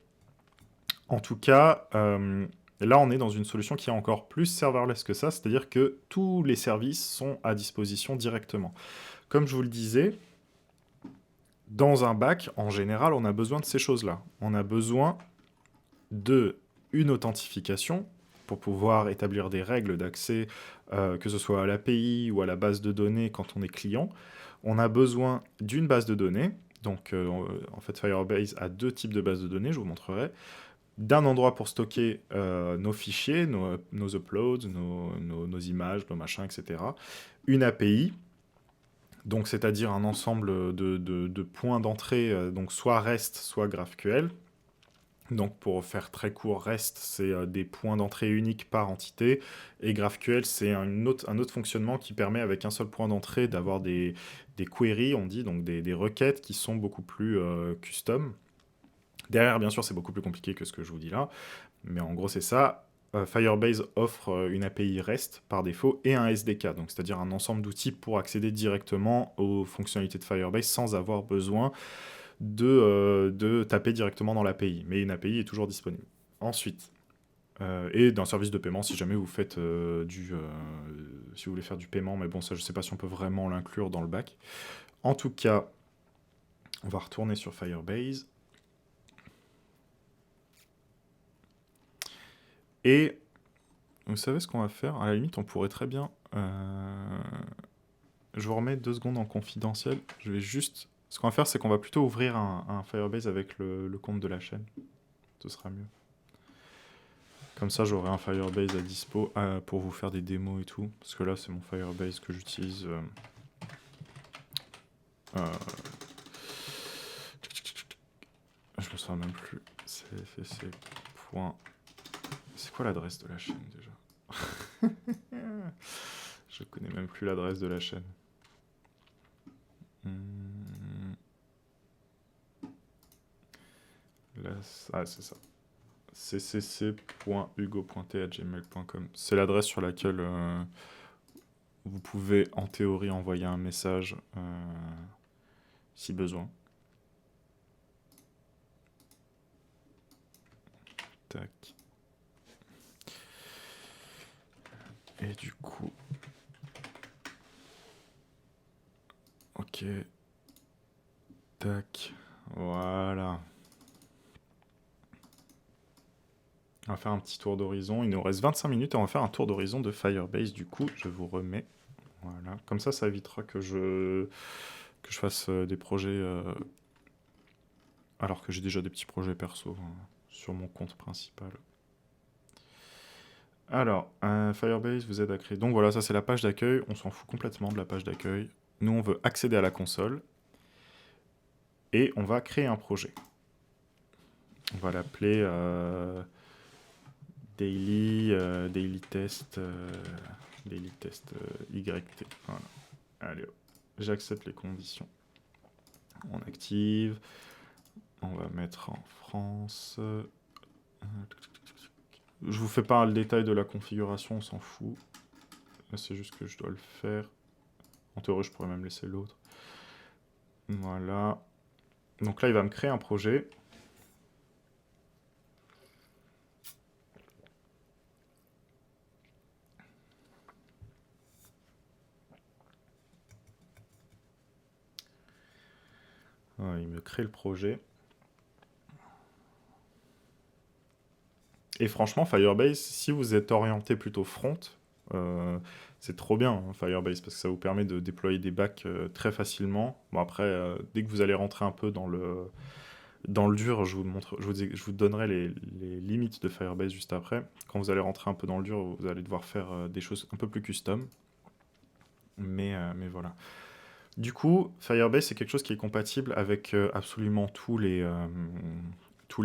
en tout cas, là on est dans une solution qui est encore plus serverless que ça, c'est-à-dire que tous les services sont à disposition directement. Comme je vous le disais, dans un bac, en général, on a besoin de ces choses-là. On a besoin d'une authentification pour pouvoir établir des règles d'accès, que ce soit à l'API ou à la base de données quand on est client. On a besoin d'une base de données. Donc, en fait, Firebase a 2 types de bases de données, je vous montrerai. D'un endroit pour stocker nos fichiers, nos uploads, nos images, nos machins, etc. Une API, donc c'est-à-dire un ensemble de points d'entrée, donc soit REST, soit GraphQL. Donc pour faire très court, REST, c'est des points d'entrée uniques par entité, et GraphQL, c'est un autre fonctionnement qui permet avec un seul point d'entrée d'avoir des queries, on dit, donc des requêtes qui sont beaucoup plus custom. Derrière, bien sûr, c'est beaucoup plus compliqué que ce que je vous dis là, mais en gros, c'est ça. Firebase offre une API REST par défaut et un SDK, donc c'est-à-dire un ensemble d'outils pour accéder directement aux fonctionnalités de Firebase sans avoir besoin de taper directement dans l'API. Mais une API est toujours disponible. Ensuite, et d'un service de paiement si jamais vous faites si vous voulez faire du paiement, mais bon, ça, je sais pas si on peut vraiment l'inclure dans le bac. En tout cas, on va retourner sur Firebase. Et vous savez ce qu'on va faire? À la limite, on pourrait très bien... Je vous remets 2 secondes en confidentiel. Je vais juste... Ce qu'on va faire, c'est qu'on va plutôt ouvrir un Firebase avec le compte de la chaîne. Ce sera mieux. Comme ça, j'aurai un Firebase à dispo pour vous faire des démos et tout. Parce que là, c'est mon Firebase que j'utilise. Je me souviens même plus. CFC. C'est quoi l'adresse de la chaîne déjà? Je connais même plus l'adresse de la chaîne. Là, ah, c'est ça. ccc.hugo.t@gmail.com. C'est l'adresse sur laquelle vous pouvez en théorie envoyer un message si besoin. Tac. Et du coup... Ok. Tac. Voilà. On va faire un petit tour d'horizon. Il nous reste 25 minutes et on va faire un tour d'horizon de Firebase. Du coup, je vous remets. Voilà. Comme ça évitera que je fasse des projets... alors que j'ai déjà des petits projets perso sur mon compte principal. Alors, Firebase vous aide à créer... Donc voilà, ça c'est la page d'accueil. On s'en fout complètement de la page d'accueil. Nous, on veut accéder à la console. Et on va créer un projet. On va l'appeler daily test YT. Voilà. Allez, j'accepte les conditions. On active. On va mettre en France. Je vous fais pas le détail de la configuration, on s'en fout. C'est juste que je dois le faire. En théorie, je pourrais même laisser l'autre. Voilà. Donc là, il va me créer un projet. Voilà, il me crée le projet. Et franchement, Firebase, si vous êtes orienté plutôt front, c'est trop bien, hein, Firebase, parce que ça vous permet de déployer des bacs très facilement. Bon, après, dès que vous allez rentrer un peu dans le dur, je vous donnerai les limites de Firebase juste après. Quand vous allez rentrer un peu dans le dur, vous allez devoir faire des choses un peu plus custom. Mais voilà. Du coup, Firebase, c'est quelque chose qui est compatible avec absolument tous les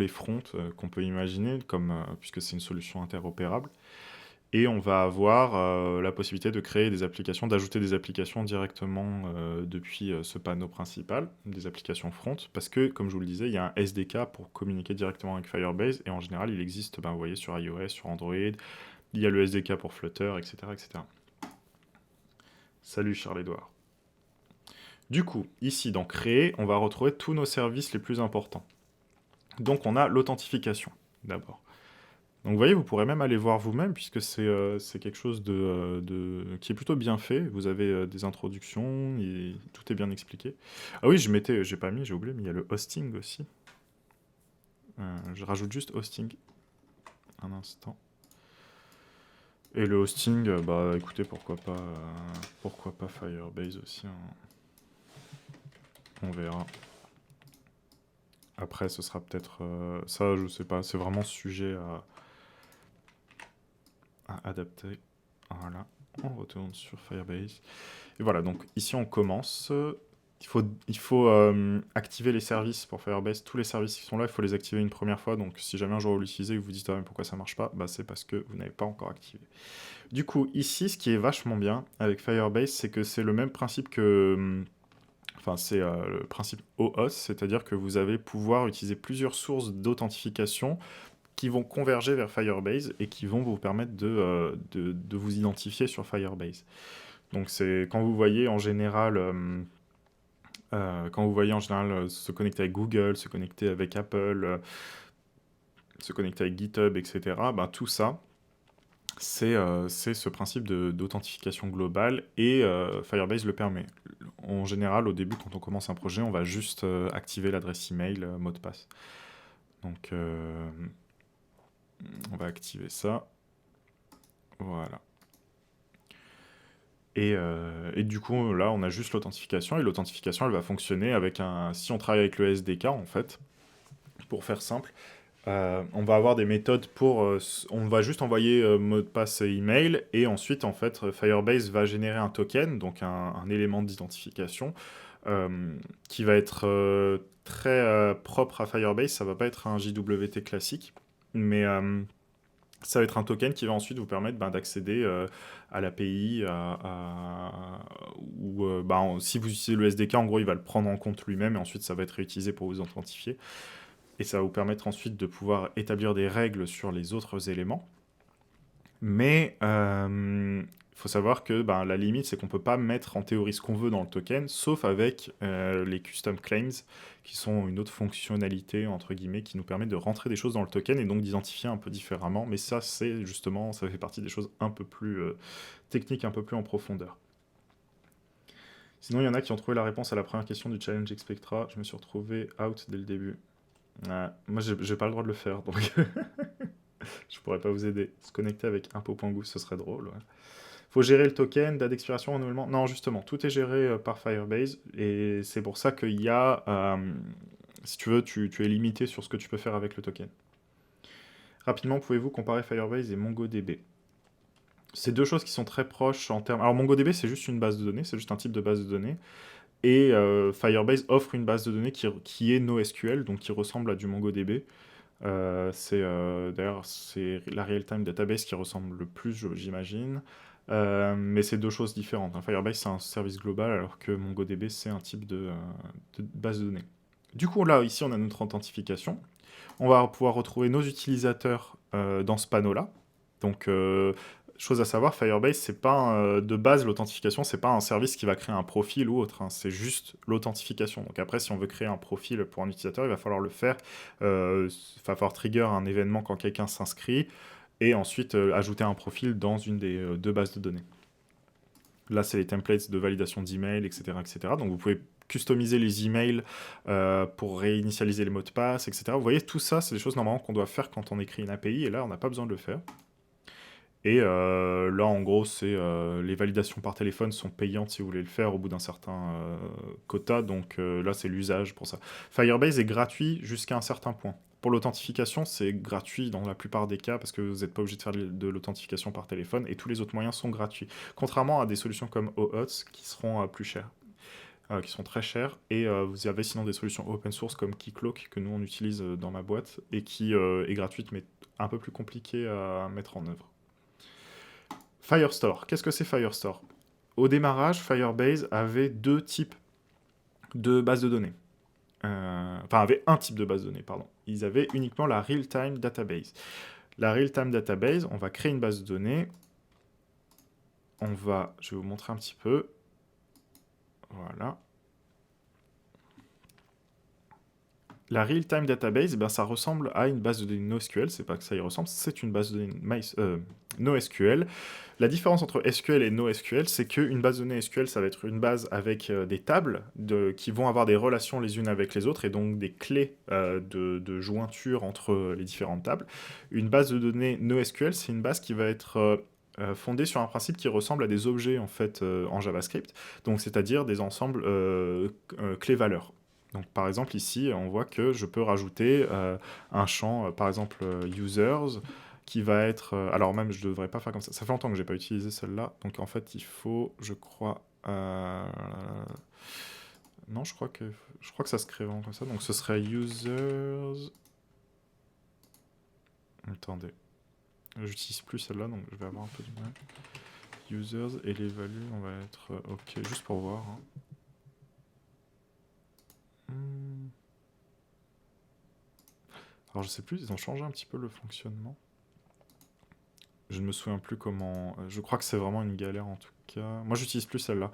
fronts qu'on peut imaginer, puisque c'est une solution interopérable. Et on va avoir la possibilité de créer des applications, d'ajouter des applications directement depuis ce panneau principal, des applications front, parce que, comme je vous le disais, il y a un SDK pour communiquer directement avec Firebase, et en général, il existe, vous voyez, sur iOS, sur Android, il y a le SDK pour Flutter, etc. etc. Salut Charles-Édouard. Du coup, ici, dans Créer, on va retrouver tous nos services les plus importants. Donc, on a l'authentification, d'abord. Donc vous voyez, vous pourrez même aller voir vous-même, puisque c'est quelque chose qui est plutôt bien fait. Vous avez des introductions, et tout est bien expliqué. Ah oui, j'ai pas mis, j'ai oublié, mais il y a le hosting aussi. Je rajoute juste hosting. Un instant. Et le hosting, bah écoutez, pourquoi pas Firebase aussi, hein. On verra. Après, ce sera peut-être... ça, je sais pas, c'est vraiment sujet à adapter. Voilà, on retourne sur Firebase. Et voilà, donc ici on commence. Il faut activer les services pour Firebase. Tous les services qui sont là, il faut les activer une première fois. Donc si jamais un jour vous l'utilisez et que vous vous dites mais pourquoi ça marche pas, bah, c'est parce que vous n'avez pas encore activé. Du coup, ici, ce qui est vachement bien avec Firebase, c'est que c'est le même principe que... Enfin, c'est le principe OAuth, c'est-à-dire que vous allez pouvoir utiliser plusieurs sources d'authentification qui vont converger vers Firebase et qui vont vous permettre de vous identifier sur Firebase. Donc c'est quand vous voyez en général se connecter avec Google, se connecter avec Apple, se connecter avec GitHub, etc., ben, tout ça, c'est ce principe d'authentification globale et Firebase le permet. En général, au début, quand on commence un projet, on va juste activer l'adresse email, mot de passe. Donc, on va activer ça. Voilà. Et du coup, là, on a juste l'authentification. Et l'authentification, elle va fonctionner avec si on travaille avec le SDK, en fait, pour faire simple, on va avoir des méthodes on va juste envoyer mot de passe et email. Et ensuite, en fait, Firebase va générer un token, donc un élément d'identification, qui va être très propre à Firebase. Ça va pas être un JWT classique, mais... ça va être un token qui va ensuite vous permettre d'accéder à l'API, ou si vous utilisez le SDK, en gros, il va le prendre en compte lui-même et ensuite ça va être réutilisé pour vous authentifier. et ça va vous permettre ensuite de pouvoir établir des règles sur les autres éléments. Mais il faut savoir que la limite, c'est qu'on ne peut pas mettre en théorie ce qu'on veut dans le token, sauf avec les custom claims, qui sont une autre fonctionnalité, entre guillemets, qui nous permet de rentrer des choses dans le token et donc d'identifier un peu différemment. Mais ça, c'est justement, ça fait partie des choses un peu plus techniques, un peu plus en profondeur. Sinon, il y en a qui ont trouvé la réponse à la première question du challenge Expectra. Je me suis retrouvé out dès le début. Moi, j'ai pas le droit de le faire, donc je pourrais pas vous aider. Se connecter avec impo.gouv, ce serait drôle. Ouais. Faut gérer le token, date d'expiration, renouvellement. Non, justement, tout est géré par Firebase, et c'est pour ça qu'il y a, si tu veux, tu es limité sur ce que tu peux faire avec le token. Rapidement, pouvez-vous comparer Firebase et MongoDB? C'est deux choses qui sont très proches en termes... Alors, MongoDB, c'est juste une base de données, c'est juste un type de base de données, et Firebase offre une base de données qui est NoSQL, donc qui ressemble à du MongoDB. D'ailleurs, c'est la real-time database qui ressemble le plus, j'imagine. Mais c'est deux choses différentes. Firebase, c'est un service global, alors que MongoDB, c'est un type de base de données. Du coup, là, ici, on a notre authentification. On va pouvoir retrouver nos utilisateurs dans ce panneau-là. Donc, chose à savoir, Firebase, c'est pas de base l'authentification, c'est pas un service qui va créer un profil ou autre, c'est juste l'authentification. Donc après, si on veut créer un profil pour un utilisateur, il va falloir le faire, il va falloir trigger un événement quand quelqu'un s'inscrit, et ensuite ajouter un profil dans une des deux bases de données. Là, c'est les templates de validation d'email, etc., etc. Donc vous pouvez customiser les emails pour réinitialiser les mots de passe, etc. Vous voyez, tout ça, c'est des choses normalement qu'on doit faire quand on écrit une API, et là, on n'a pas besoin de le faire. Et là, en gros, c'est les validations par téléphone sont payantes si vous voulez le faire au bout d'un certain quota. Donc là, c'est l'usage pour ça. Firebase est gratuit jusqu'à un certain point. Pour l'authentification, c'est gratuit dans la plupart des cas parce que vous n'êtes pas obligé de faire de l'authentification par téléphone et tous les autres moyens sont gratuits. Contrairement à des solutions comme OAuth qui seront plus chères. Qui sont très chères, et vous avez sinon des solutions open source comme Keycloak que nous on utilise dans ma boîte et qui est gratuite mais un peu plus compliquée à mettre en œuvre. Firestore. Qu'est-ce que c'est Firestore? Au démarrage, Firebase avait deux types de bases de données. Enfin, avait un type de base de données, pardon. Ils avaient uniquement la Real-Time Database. La Real-Time Database, on va créer une base de données. Je vais vous montrer un petit peu. Voilà. La Real-Time Database, ça ressemble à une base de données NoSQL. C'est pas que ça y ressemble, c'est une base de données NoSQL. La différence entre SQL et NoSQL, c'est qu'une base de données SQL, ça va être une base avec des tables qui vont avoir des relations les unes avec les autres et donc des clés de jointure entre les différentes tables. Une base de données NoSQL, c'est une base qui va être fondée sur un principe qui ressemble à des objets en fait en JavaScript, donc c'est-à-dire des ensembles clés-valeurs. Donc par exemple ici, on voit que je peux rajouter un champ, par exemple users, qui va être... alors même, je ne devrais pas faire comme ça. Ça fait longtemps que je n'ai pas utilisé celle-là. Donc en fait, il faut, je crois... non, je crois que ça se crée vraiment comme ça. Donc ce serait users... Attendez. J'utilise plus celle-là, donc je vais avoir un peu de mal. Users et les values, on va être... ok, juste pour voir. Hein. Alors je sais plus, ils ont changé un petit peu le fonctionnement. Je ne me souviens plus comment... je crois que c'est vraiment une galère en tout cas. Moi j'utilise plus celle-là.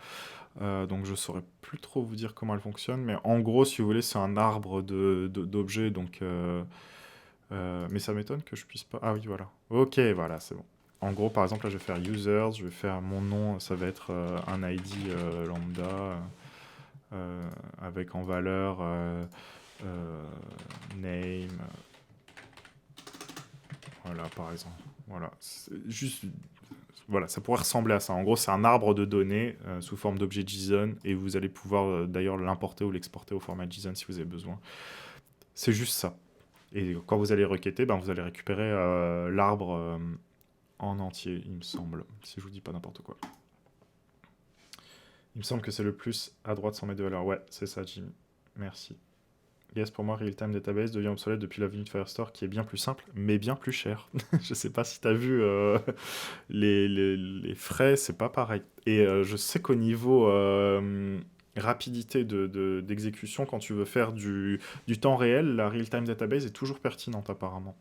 Donc je saurais plus trop vous dire comment elle fonctionne. Mais en gros, si vous voulez, c'est un arbre d'objets. Donc, mais ça m'étonne que je puisse pas... Ah oui, voilà. Ok, voilà, c'est bon. En gros, par exemple, là je vais faire users. Je vais faire mon nom, ça va être un ID lambda. Avec en valeur name, voilà par exemple. Voilà, juste, voilà, ça pourrait ressembler à ça. En gros, c'est un arbre de données sous forme d'objet JSON et vous allez pouvoir d'ailleurs l'importer ou l'exporter au format JSON si vous avez besoin. C'est juste ça. Et quand vous allez requêter, vous allez récupérer l'arbre en entier, il me semble, si je vous dis pas n'importe quoi. Il me semble que c'est le plus à droite sans mettre de valeur. Ouais, c'est ça, Jimmy. Merci. Yes, pour moi, Real-Time Database devient obsolète depuis la venue de Firestore, qui est bien plus simple, mais bien plus cher. Je sais pas si tu as vu les frais, c'est pas pareil. Et je sais qu'au niveau rapidité d'exécution, quand tu veux faire du temps réel, la real-time database est toujours pertinente apparemment.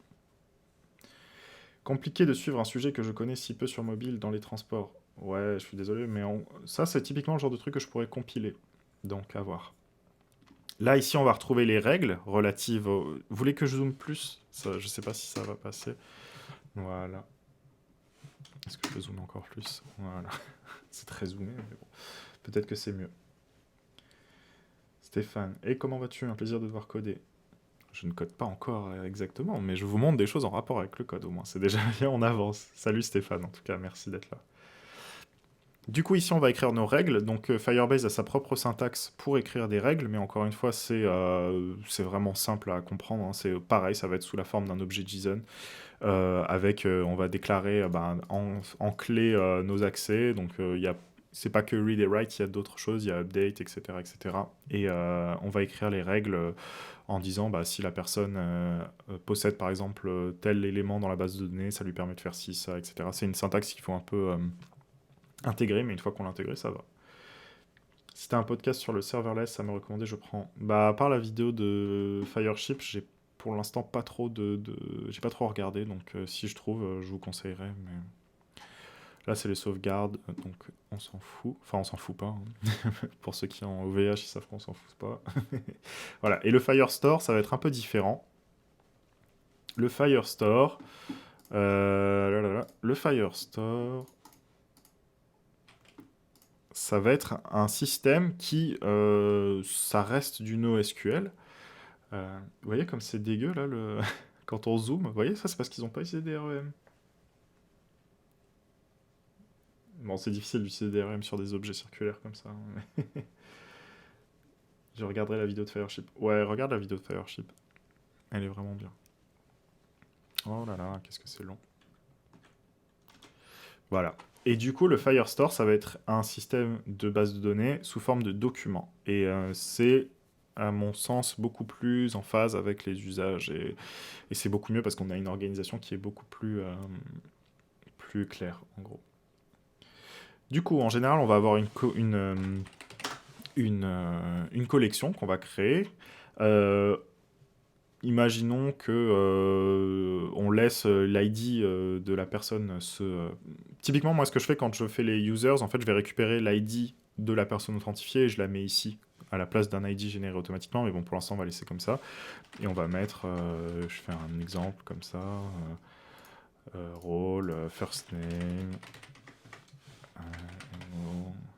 Compliqué de suivre un sujet que je connais si peu sur mobile dans les transports. Ouais, je suis désolé, mais ça c'est typiquement le genre de truc que je pourrais compiler. Donc à voir. Là, ici, on va retrouver les règles relatives au... Vous voulez que je zoome plus? Ça, je sais pas si ça va passer. Voilà. Est-ce que je peux zoomer encore plus? Voilà. C'est très zoomé, mais bon. Peut-être que c'est mieux. Stéphane. Et comment vas-tu? Un plaisir de te voir coder. Je ne code pas encore exactement, mais je vous montre des choses en rapport avec le code au moins. C'est déjà bien, on avance. Salut Stéphane, en tout cas, merci d'être là. Du coup, ici, on va écrire nos règles. Donc, Firebase a sa propre syntaxe pour écrire des règles, mais encore une fois, c'est vraiment simple à comprendre, hein. C'est pareil, ça va être sous la forme d'un objet JSON, avec, on va déclarer en clé nos accès. Donc, c'est pas que read et write, il y a d'autres choses, il y a update, etc. etc. Et on va écrire les règles en disant si la personne possède par exemple tel élément dans la base de données, ça lui permet de faire ci, ça, etc. C'est une syntaxe qu'il faut un peu intégrer, mais une fois qu'on l'a intégré, ça va. Si t'as un podcast sur le serverless, ça me recommandait, je prends. À part la vidéo de Fireship, j'ai pour l'instant pas trop j'ai pas trop regardé, donc si je trouve, je vous conseillerais, mais... Là, c'est les sauvegardes, donc on s'en fout. Enfin, on s'en fout pas, hein. Pour ceux qui ont OVH, ils savent qu'on s'en fout pas. Voilà, et le Firestore, ça va être un peu différent. Le Firestore... Le Firestore... Ça va être un système qui... ça reste du NoSQL. Vous voyez comme c'est dégueu, là, quand on zoome. Vous voyez, ça, c'est parce qu'ils n'ont pas utilisé des REM. Bon, c'est difficile d'utiliser des REM sur des objets circulaires comme ça, hein, mais... Je regarderai la vidéo de Fireship. Ouais, regarde la vidéo de Fireship. Elle est vraiment bien. Oh là là, qu'est-ce que c'est long. Voilà. Et du coup, le Firestore, ça va être un système de base de données sous forme de documents. Et c'est, à mon sens, beaucoup plus en phase avec les usages. Et c'est beaucoup mieux parce qu'on a une organisation qui est beaucoup plus claire, en gros. Du coup, en général, on va avoir une collection qu'on va créer. Imaginons que on laisse l'ID de la personne Typiquement, moi, ce que je fais quand je fais les users, en fait, je vais récupérer l'ID de la personne authentifiée et je la mets ici, à la place d'un ID généré automatiquement. Mais bon, pour l'instant, on va laisser comme ça. Et on va mettre, je fais un exemple comme ça, role, first name,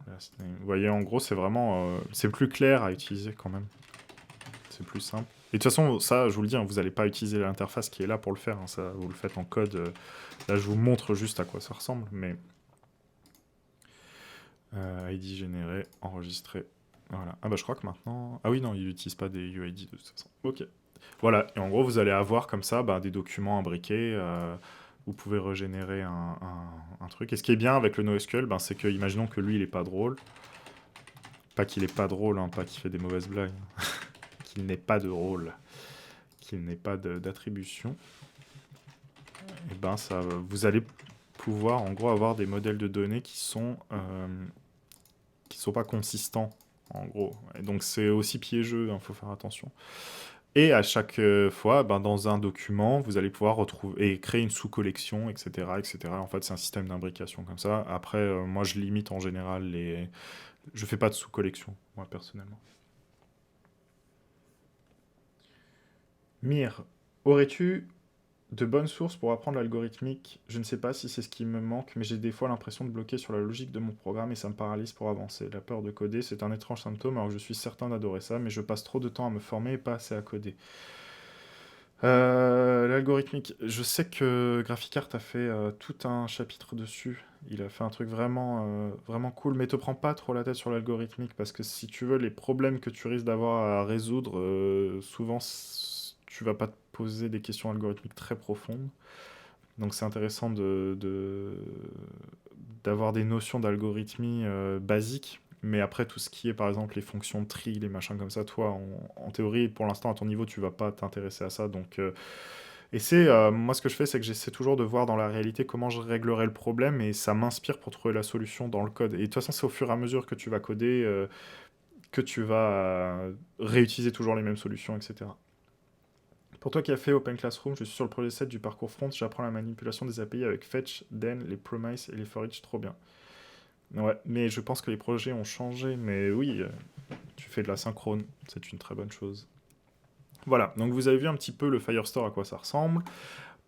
last name. Vous voyez, en gros, c'est vraiment... c'est plus clair à utiliser quand même. C'est plus simple. Et de toute façon, ça, je vous le dis, hein, vous n'allez pas utiliser l'interface qui est là pour le faire. Hein, ça, vous le faites en code. Là, je vous montre juste à quoi ça ressemble. Mais ID généré, enregistré. Voilà. Ah bah je crois que maintenant... Ah oui, non, il n'utilise pas des UID de toute façon. Ok. Voilà. Et en gros, vous allez avoir comme ça des documents imbriqués. Vous pouvez régénérer un truc. Et ce qui est bien avec le NoSQL, c'est que, imaginons que lui, il est pas drôle. Pas qu'il est pas drôle, hein, pas qu'il fait des mauvaises blagues. Qu'il n'ait pas de rôle, qu'il n'ait pas d'attribution, et ça, vous allez pouvoir en gros avoir des modèles de données qui sont pas consistants en gros. Et donc c'est aussi piégeux, faut faire attention. Et à chaque fois, dans un document, vous allez pouvoir retrouver et créer une sous-collection, etc., etc. En fait, c'est un système d'imbrication comme ça. Après, moi, je limite en général je fais pas de sous-collection, moi personnellement. Mire, aurais-tu de bonnes sources pour apprendre l'algorithmique? Je ne sais pas si c'est ce qui me manque, mais j'ai des fois l'impression de bloquer sur la logique de mon programme et ça me paralyse pour avancer. La peur de coder, c'est un étrange symptôme, alors je suis certain d'adorer ça, mais je passe trop de temps à me former et pas assez à coder. L'algorithmique, je sais que GraphiCart a fait tout un chapitre dessus. Il a fait un truc vraiment cool, mais te prends pas trop la tête sur l'algorithmique, parce que si tu veux, les problèmes que tu risques d'avoir à résoudre, souvent, tu vas pas te poser des questions algorithmiques très profondes. Donc c'est intéressant d'avoir des notions d'algorithmie basiques, mais après tout ce qui est par exemple les fonctions de tri, les machins comme ça, toi en théorie pour l'instant à ton niveau tu vas pas t'intéresser à ça, donc et moi ce que je fais c'est que j'essaie toujours de voir dans la réalité comment je réglerai le problème et ça m'inspire pour trouver la solution dans le code, et de toute façon c'est au fur et à mesure que tu vas coder que tu vas réutiliser toujours les mêmes solutions, etc. Pour toi qui as fait Open Classroom, je suis sur le projet 7 du parcours front, j'apprends la manipulation des API avec Fetch, Den, les Promise et les For Each, trop bien. Ouais, mais je pense que les projets ont changé, mais oui, tu fais de la synchrone, c'est une très bonne chose. Voilà, donc vous avez vu un petit peu le Firestore à quoi ça ressemble.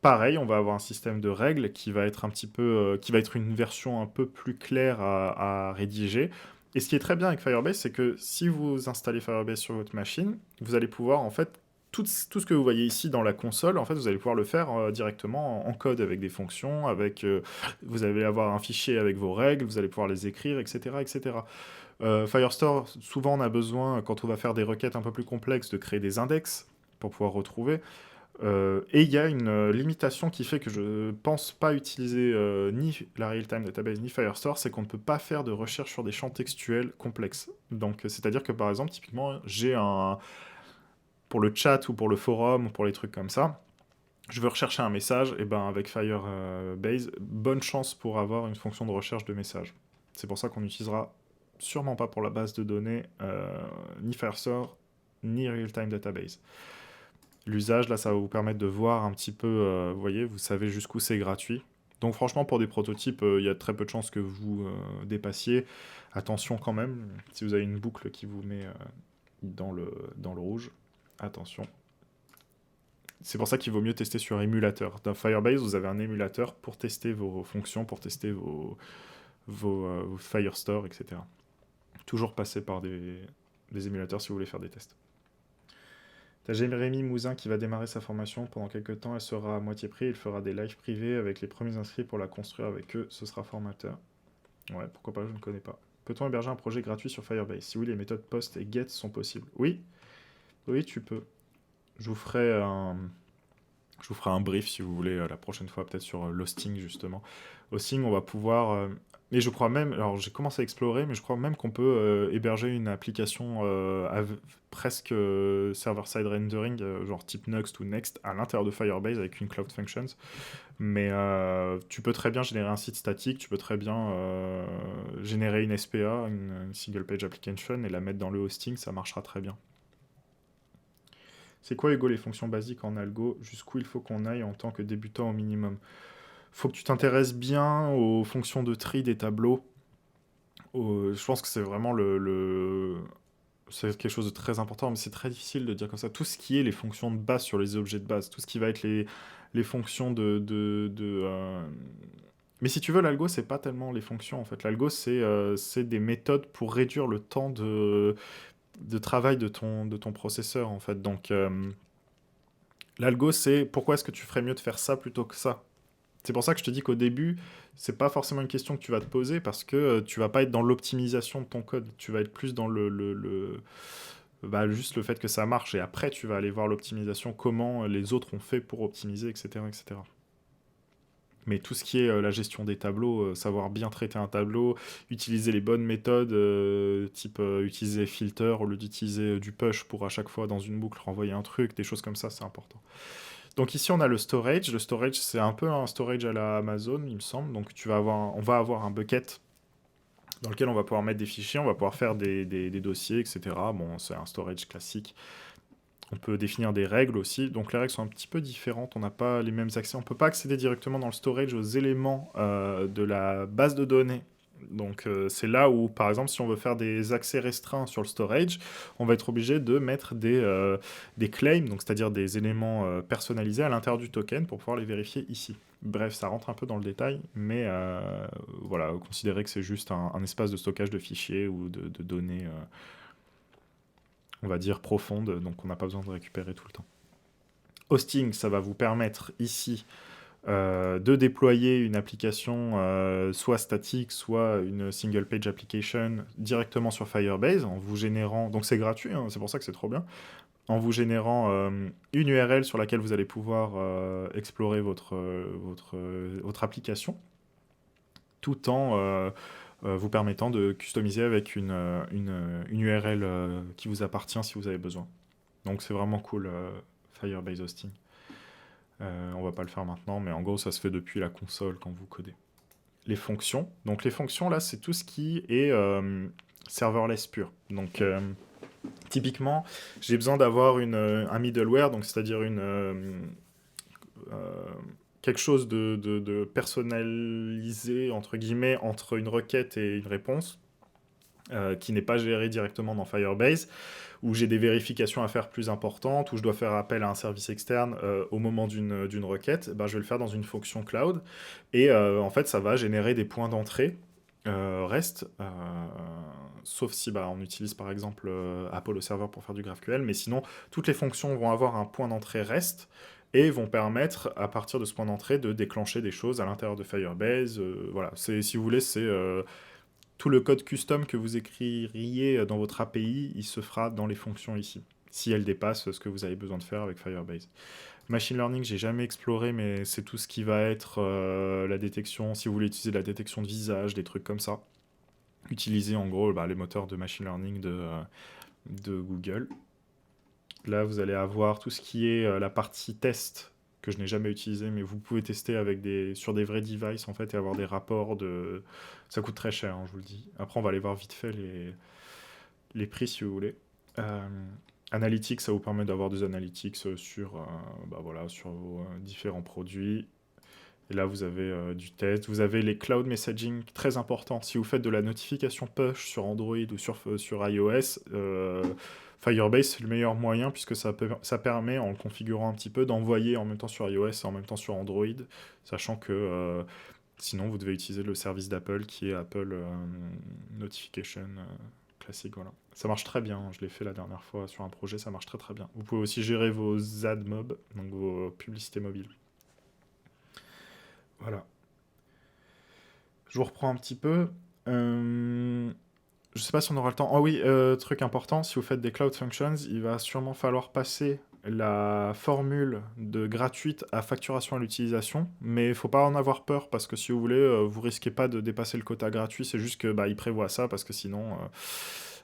Pareil, on va avoir un système de règles qui va être un petit peu, qui va être une version un peu plus claire à rédiger. Et ce qui est très bien avec Firebase, c'est que si vous installez Firebase sur votre machine, vous allez pouvoir en fait tout ce que vous voyez ici dans la console, en fait, vous allez pouvoir le faire directement en code avec des fonctions, avec, vous allez avoir un fichier avec vos règles, vous allez pouvoir les écrire, etc., etc. Firestore, souvent on a besoin, quand on va faire des requêtes un peu plus complexes, de créer des index pour pouvoir retrouver. Et il y a une limitation qui fait que je pense pas utiliser ni la Real-Time Database ni Firestore, c'est qu'on ne peut pas faire de recherche sur des champs textuels complexes. Donc, c'est-à-dire que par exemple, typiquement, j'ai un... Pour le chat ou pour le forum ou pour les trucs comme ça, je veux rechercher un message, et ben avec Firebase, bonne chance pour avoir une fonction de recherche de message. C'est pour ça qu'on n'utilisera sûrement pas pour la base de données ni Firestore ni Real-Time Database. L'usage, là, ça va vous permettre de voir un petit peu, vous voyez, vous savez jusqu'où c'est gratuit. Donc franchement, pour des prototypes, il y a très peu de chances que vous dépassiez. Attention quand même, si vous avez une boucle qui vous met dans le rouge, attention. C'est pour ça qu'il vaut mieux tester sur émulateur. Dans Firebase, vous avez un émulateur pour tester vos fonctions, pour tester vos Firestore, etc. Toujours passer par des émulateurs si vous voulez faire des tests. T'as Jérémy Mouzin qui va démarrer sa formation. Pendant quelques temps, elle sera à moitié prix. Il fera des lives privés avec les premiers inscrits pour la construire avec eux. Ce sera formateur. Ouais, pourquoi pas, je ne connais pas. Peut-on héberger un projet gratuit sur Firebase? Si oui, les méthodes POST et GET sont possibles. Oui, oui, tu peux. Je vous ferai un brief si vous voulez la prochaine fois, peut-être sur l'hosting justement. Hosting, on va pouvoir. Et je crois même, alors j'ai commencé à explorer, mais je crois même qu'on peut héberger une application presque server-side rendering, genre type Nuxt ou Next, à l'intérieur de Firebase avec une Cloud Functions. Mais tu peux très bien générer un site statique, tu peux très bien générer une SPA, une Single Page Application, et la mettre dans le hosting, ça marchera très bien. C'est quoi, Hugo, les fonctions basiques en algo? Jusqu'où il faut qu'on aille en tant que débutant au minimum? Faut que tu t'intéresses bien aux fonctions de tri des tableaux. Je pense que c'est vraiment c'est quelque chose de très important, mais c'est très difficile de dire comme ça. Tout ce qui est les fonctions de base sur les objets de base, tout ce qui va être les fonctions Mais si tu veux, l'algo, c'est pas tellement les fonctions, en fait. L'algo, c'est des méthodes pour réduire le temps de travail de ton processeur, en fait. Donc, l'algo, c'est pourquoi est-ce que tu ferais mieux de faire ça plutôt que ça? C'est pour ça que je te dis qu'au début, c'est pas forcément une question que tu vas te poser parce que tu vas pas être dans l'optimisation de ton code. Tu vas être plus dans juste le fait que ça marche et après tu vas aller voir l'optimisation, comment les autres ont fait pour optimiser, etc., etc. Mais tout ce qui est la gestion des tableaux, savoir bien traiter un tableau, utiliser les bonnes méthodes, type utiliser filter au lieu d'utiliser du push pour à chaque fois dans une boucle renvoyer un truc, des choses comme ça, c'est important. Donc ici on a le storage. Le storage c'est un peu un storage à la Amazon, il me semble. Donc on va avoir un bucket dans lequel on va pouvoir mettre des fichiers, on va pouvoir faire des dossiers, etc. Bon, c'est un storage classique. On peut définir des règles aussi. Donc les règles sont un petit peu différentes. On n'a pas les mêmes accès. On ne peut pas accéder directement dans le storage aux éléments de la base de données. Donc c'est là où, par exemple, si on veut faire des accès restreints sur le storage, on va être obligé de mettre des claims, donc c'est-à-dire des éléments personnalisés à l'intérieur du token pour pouvoir les vérifier ici. Bref, ça rentre un peu dans le détail, mais voilà, considérez que c'est juste un espace de stockage de fichiers ou de données, on va dire, profondes, donc on n'a pas besoin de récupérer tout le temps. Hosting, ça va vous permettre ici de déployer une application soit statique, soit une single page application directement sur Firebase en vous générant, donc c'est gratuit, hein, c'est pour ça que c'est trop bien, en vous générant une URL sur laquelle vous allez pouvoir explorer votre application, tout en vous permettant de customiser avec une URL qui vous appartient si vous avez besoin. Donc c'est vraiment cool, Firebase Hosting. On va pas le faire maintenant, mais en gros, ça se fait depuis la console quand vous codez. Les fonctions. Donc les fonctions, là, c'est tout ce qui est serverless pur. Donc, typiquement, j'ai besoin d'avoir un middleware, donc c'est-à-dire euh, quelque chose de personnalisé, entre guillemets, entre une requête et une réponse, qui n'est pas géré directement dans Firebase, où j'ai des vérifications à faire plus importantes, où je dois faire appel à un service externe au moment d'une requête, ben, je vais le faire dans une fonction cloud. Et en fait, ça va générer des points d'entrée REST, sauf si bah, on utilise par exemple Apollo Server pour faire du GraphQL, mais sinon, toutes les fonctions vont avoir un point d'entrée REST et vont permettre, à partir de ce point d'entrée, de déclencher des choses à l'intérieur de Firebase. Voilà, si vous voulez, c'est tout le code custom que vous écririez dans votre API, il se fera dans les fonctions ici, si elles dépassent ce que vous avez besoin de faire avec Firebase. Machine learning, j'ai jamais exploré, mais c'est tout ce qui va être la détection, si vous voulez utiliser de la détection de visage, des trucs comme ça. Utiliser en gros bah, les moteurs de machine learning de Google. Là, vous allez avoir tout ce qui est la partie test que je n'ai jamais utilisé, mais vous pouvez tester sur des vrais devices en fait et avoir des rapports de. Ça coûte très cher, hein, je vous le dis. Après, on va aller voir vite fait les prix si vous voulez. Analytics, ça vous permet d'avoir des analytics sur vos différents produits. Et là, vous avez du test. Vous avez les cloud messaging, très important. Si vous faites de la notification push sur Android ou sur iOS, Firebase, c'est le meilleur moyen puisque ça permet, en le configurant un petit peu, d'envoyer en même temps sur iOS et en même temps sur Android, sachant que sinon, vous devez utiliser le service d'Apple qui est Apple Notification classique. Voilà. Ça marche très bien. Je l'ai fait la dernière fois sur un projet, ça marche très très bien. Vous pouvez aussi gérer vos AdMob, donc vos publicités mobiles. Voilà. Je vous reprends un petit peu. Je sais pas si on aura le temps. Oh oui, truc important, si vous faites des Cloud Functions, il va sûrement falloir passer la formule de gratuite à facturation à l'utilisation, mais il faut pas en avoir peur parce que si vous voulez, vous risquez pas de dépasser le quota gratuit, c'est juste que bah, il prévoit ça parce que sinon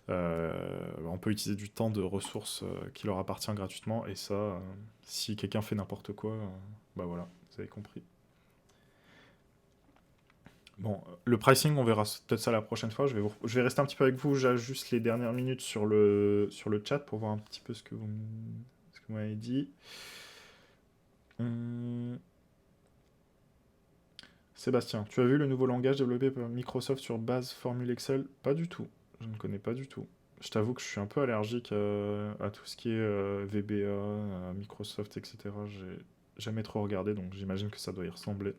on peut utiliser du temps de ressources qui leur appartient gratuitement et ça, si quelqu'un fait n'importe quoi, bah voilà, vous avez compris. Bon, le pricing, on verra peut-être ça la prochaine fois. Je vais rester un petit peu avec vous, j'ajuste les dernières minutes sur le chat pour voir un petit peu ce que vous m'avez dit. Hum, Sébastien, tu as vu le nouveau langage développé par Microsoft sur base formule Excel? Pas du tout, je ne connais pas du tout. Je t'avoue que je suis un peu allergique à tout ce qui est VBA, Microsoft, etc. J'ai jamais trop regardé, donc j'imagine que ça doit y ressembler.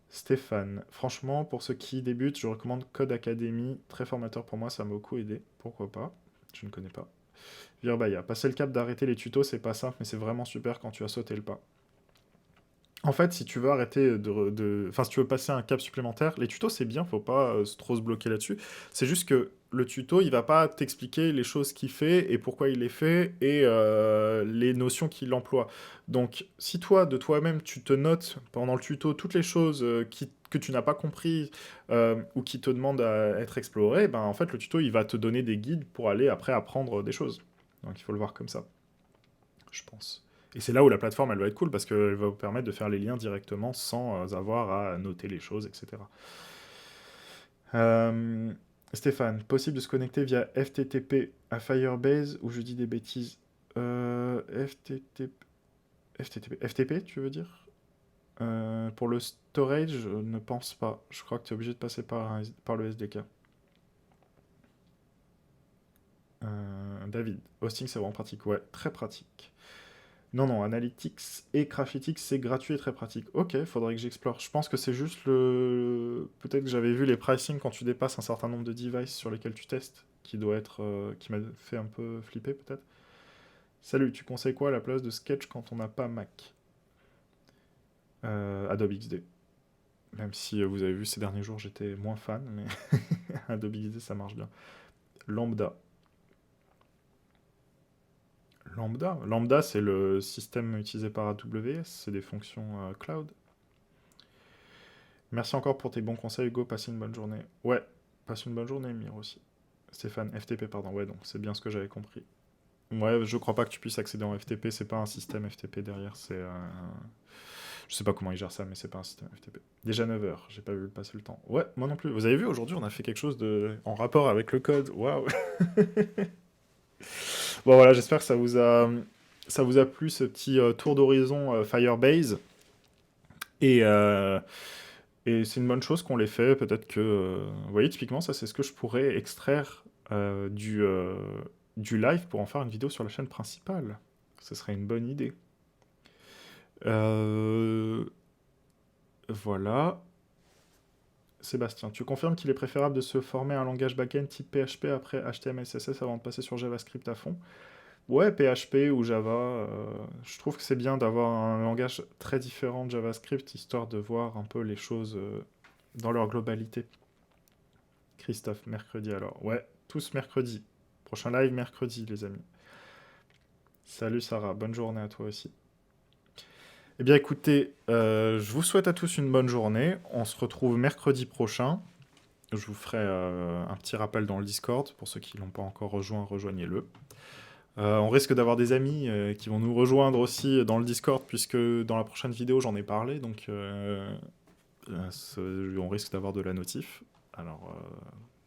Stéphane, franchement, pour ceux qui débutent, je recommande Code Academy, très formateur pour moi, ça m'a beaucoup aidé. Pourquoi pas? Je ne connais pas. Virbaya, passer le cap d'arrêter les tutos, c'est pas simple, mais c'est vraiment super quand tu as sauté le pas. En fait, si tu veux arrêter Enfin, si tu veux passer un cap supplémentaire, les tutos, c'est bien, faut pas trop se bloquer là-dessus. C'est juste que le tuto, il va pas t'expliquer les choses qu'il fait et pourquoi il les fait et les notions qu'il emploie. Donc, si toi, de toi-même, tu te notes pendant le tuto toutes les choses que tu n'as pas compris ou qui te demandent à être explorées, ben, en fait, le tuto, il va te donner des guides pour aller après apprendre des choses. Donc, il faut le voir comme ça, je pense. Et c'est là où la plateforme, elle va être cool, parce qu'elle va vous permettre de faire les liens directement sans avoir à noter les choses, etc. Euh, Stéphane, possible de se connecter via FTTP à Firebase, ou je dis des bêtises FTTP, FTP, tu veux dire Pour le storage, je ne pense pas. Je crois que tu es obligé de passer par le SDK. David, hosting, c'est vraiment pratique. Ouais, très pratique. Non, non, Analytics et Graphitics, c'est gratuit et très pratique. Ok, faudrait que j'explore. Je pense que c'est juste le. Peut-être que j'avais vu les pricing quand tu dépasses un certain nombre de devices sur lesquels tu testes, qui doit être. Qui m'a fait un peu flipper, peut-être. Salut, tu conseilles quoi à la place de Sketch quand on n'a pas Mac? Adobe XD. Même si vous avez vu ces derniers jours, j'étais moins fan, mais Adobe XD, ça marche bien. Lambda. Lambda, c'est le système utilisé par AWS, c'est des fonctions cloud. Merci encore pour tes bons conseils, Hugo. Passe une bonne journée. Ouais, passe une bonne journée, Mire aussi. Stéphane, FTP, pardon. Ouais, donc c'est bien ce que j'avais compris. Ouais, je crois pas que tu puisses accéder en FTP, c'est pas un système FTP derrière, je sais pas comment ils gèrent ça, mais c'est pas un système FTP. Déjà 9h, j'ai pas vu passer le temps. Ouais, moi non plus. Vous avez vu, aujourd'hui, on a fait quelque chose en rapport avec le code. Waouh. Bon, voilà, j'espère que ça vous a plu, ce petit tour d'horizon Firebase. Et, euh, et c'est une bonne chose qu'on l'ait fait. Peut-être que, vous voyez, typiquement, ça, c'est ce que je pourrais extraire du live pour en faire une vidéo sur la chaîne principale. Ce serait une bonne idée. Euh, Voilà. Sébastien, tu confirmes qu'il est préférable de se former un langage backend type PHP après HTML, CSS avant de passer sur JavaScript à fond? Ouais, PHP ou Java, je trouve que c'est bien d'avoir un langage très différent de JavaScript, histoire de voir un peu les choses dans leur globalité. Christophe, mercredi alors. Ouais, tous mercredi. Prochain live mercredi, les amis. Salut Sarah, bonne journée à toi aussi. Eh bien écoutez, je vous souhaite à tous une bonne journée. On se retrouve mercredi prochain. Je vous ferai un petit rappel dans le Discord. Pour ceux qui ne l'ont pas encore rejoint, rejoignez-le. On risque d'avoir des amis qui vont nous rejoindre aussi dans le Discord, puisque dans la prochaine vidéo, j'en ai parlé. Donc on risque d'avoir de la notif. Alors,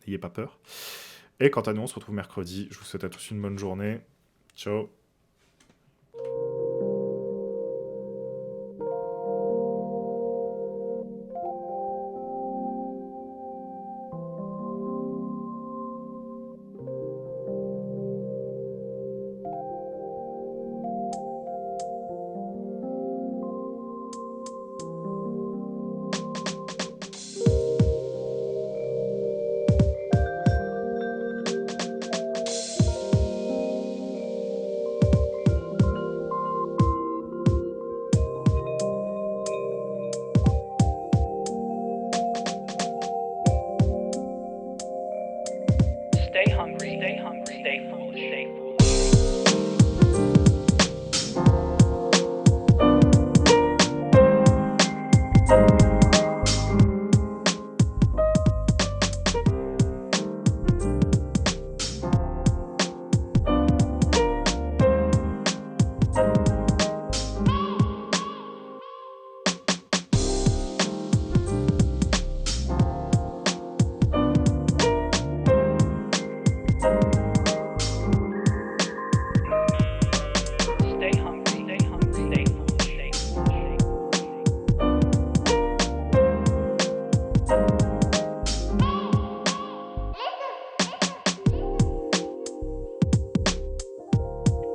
n'ayez pas peur. Et quant à nous, on se retrouve mercredi. Je vous souhaite à tous une bonne journée. Ciao. Stay hungry, stay foolish, stay foolish. Stay hungry, stay foolish, stay foolish.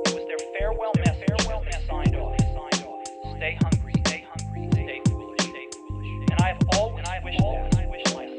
It was their farewell message they signed off. Stay hungry, stay foolish, stay foolish. And I have always wished that.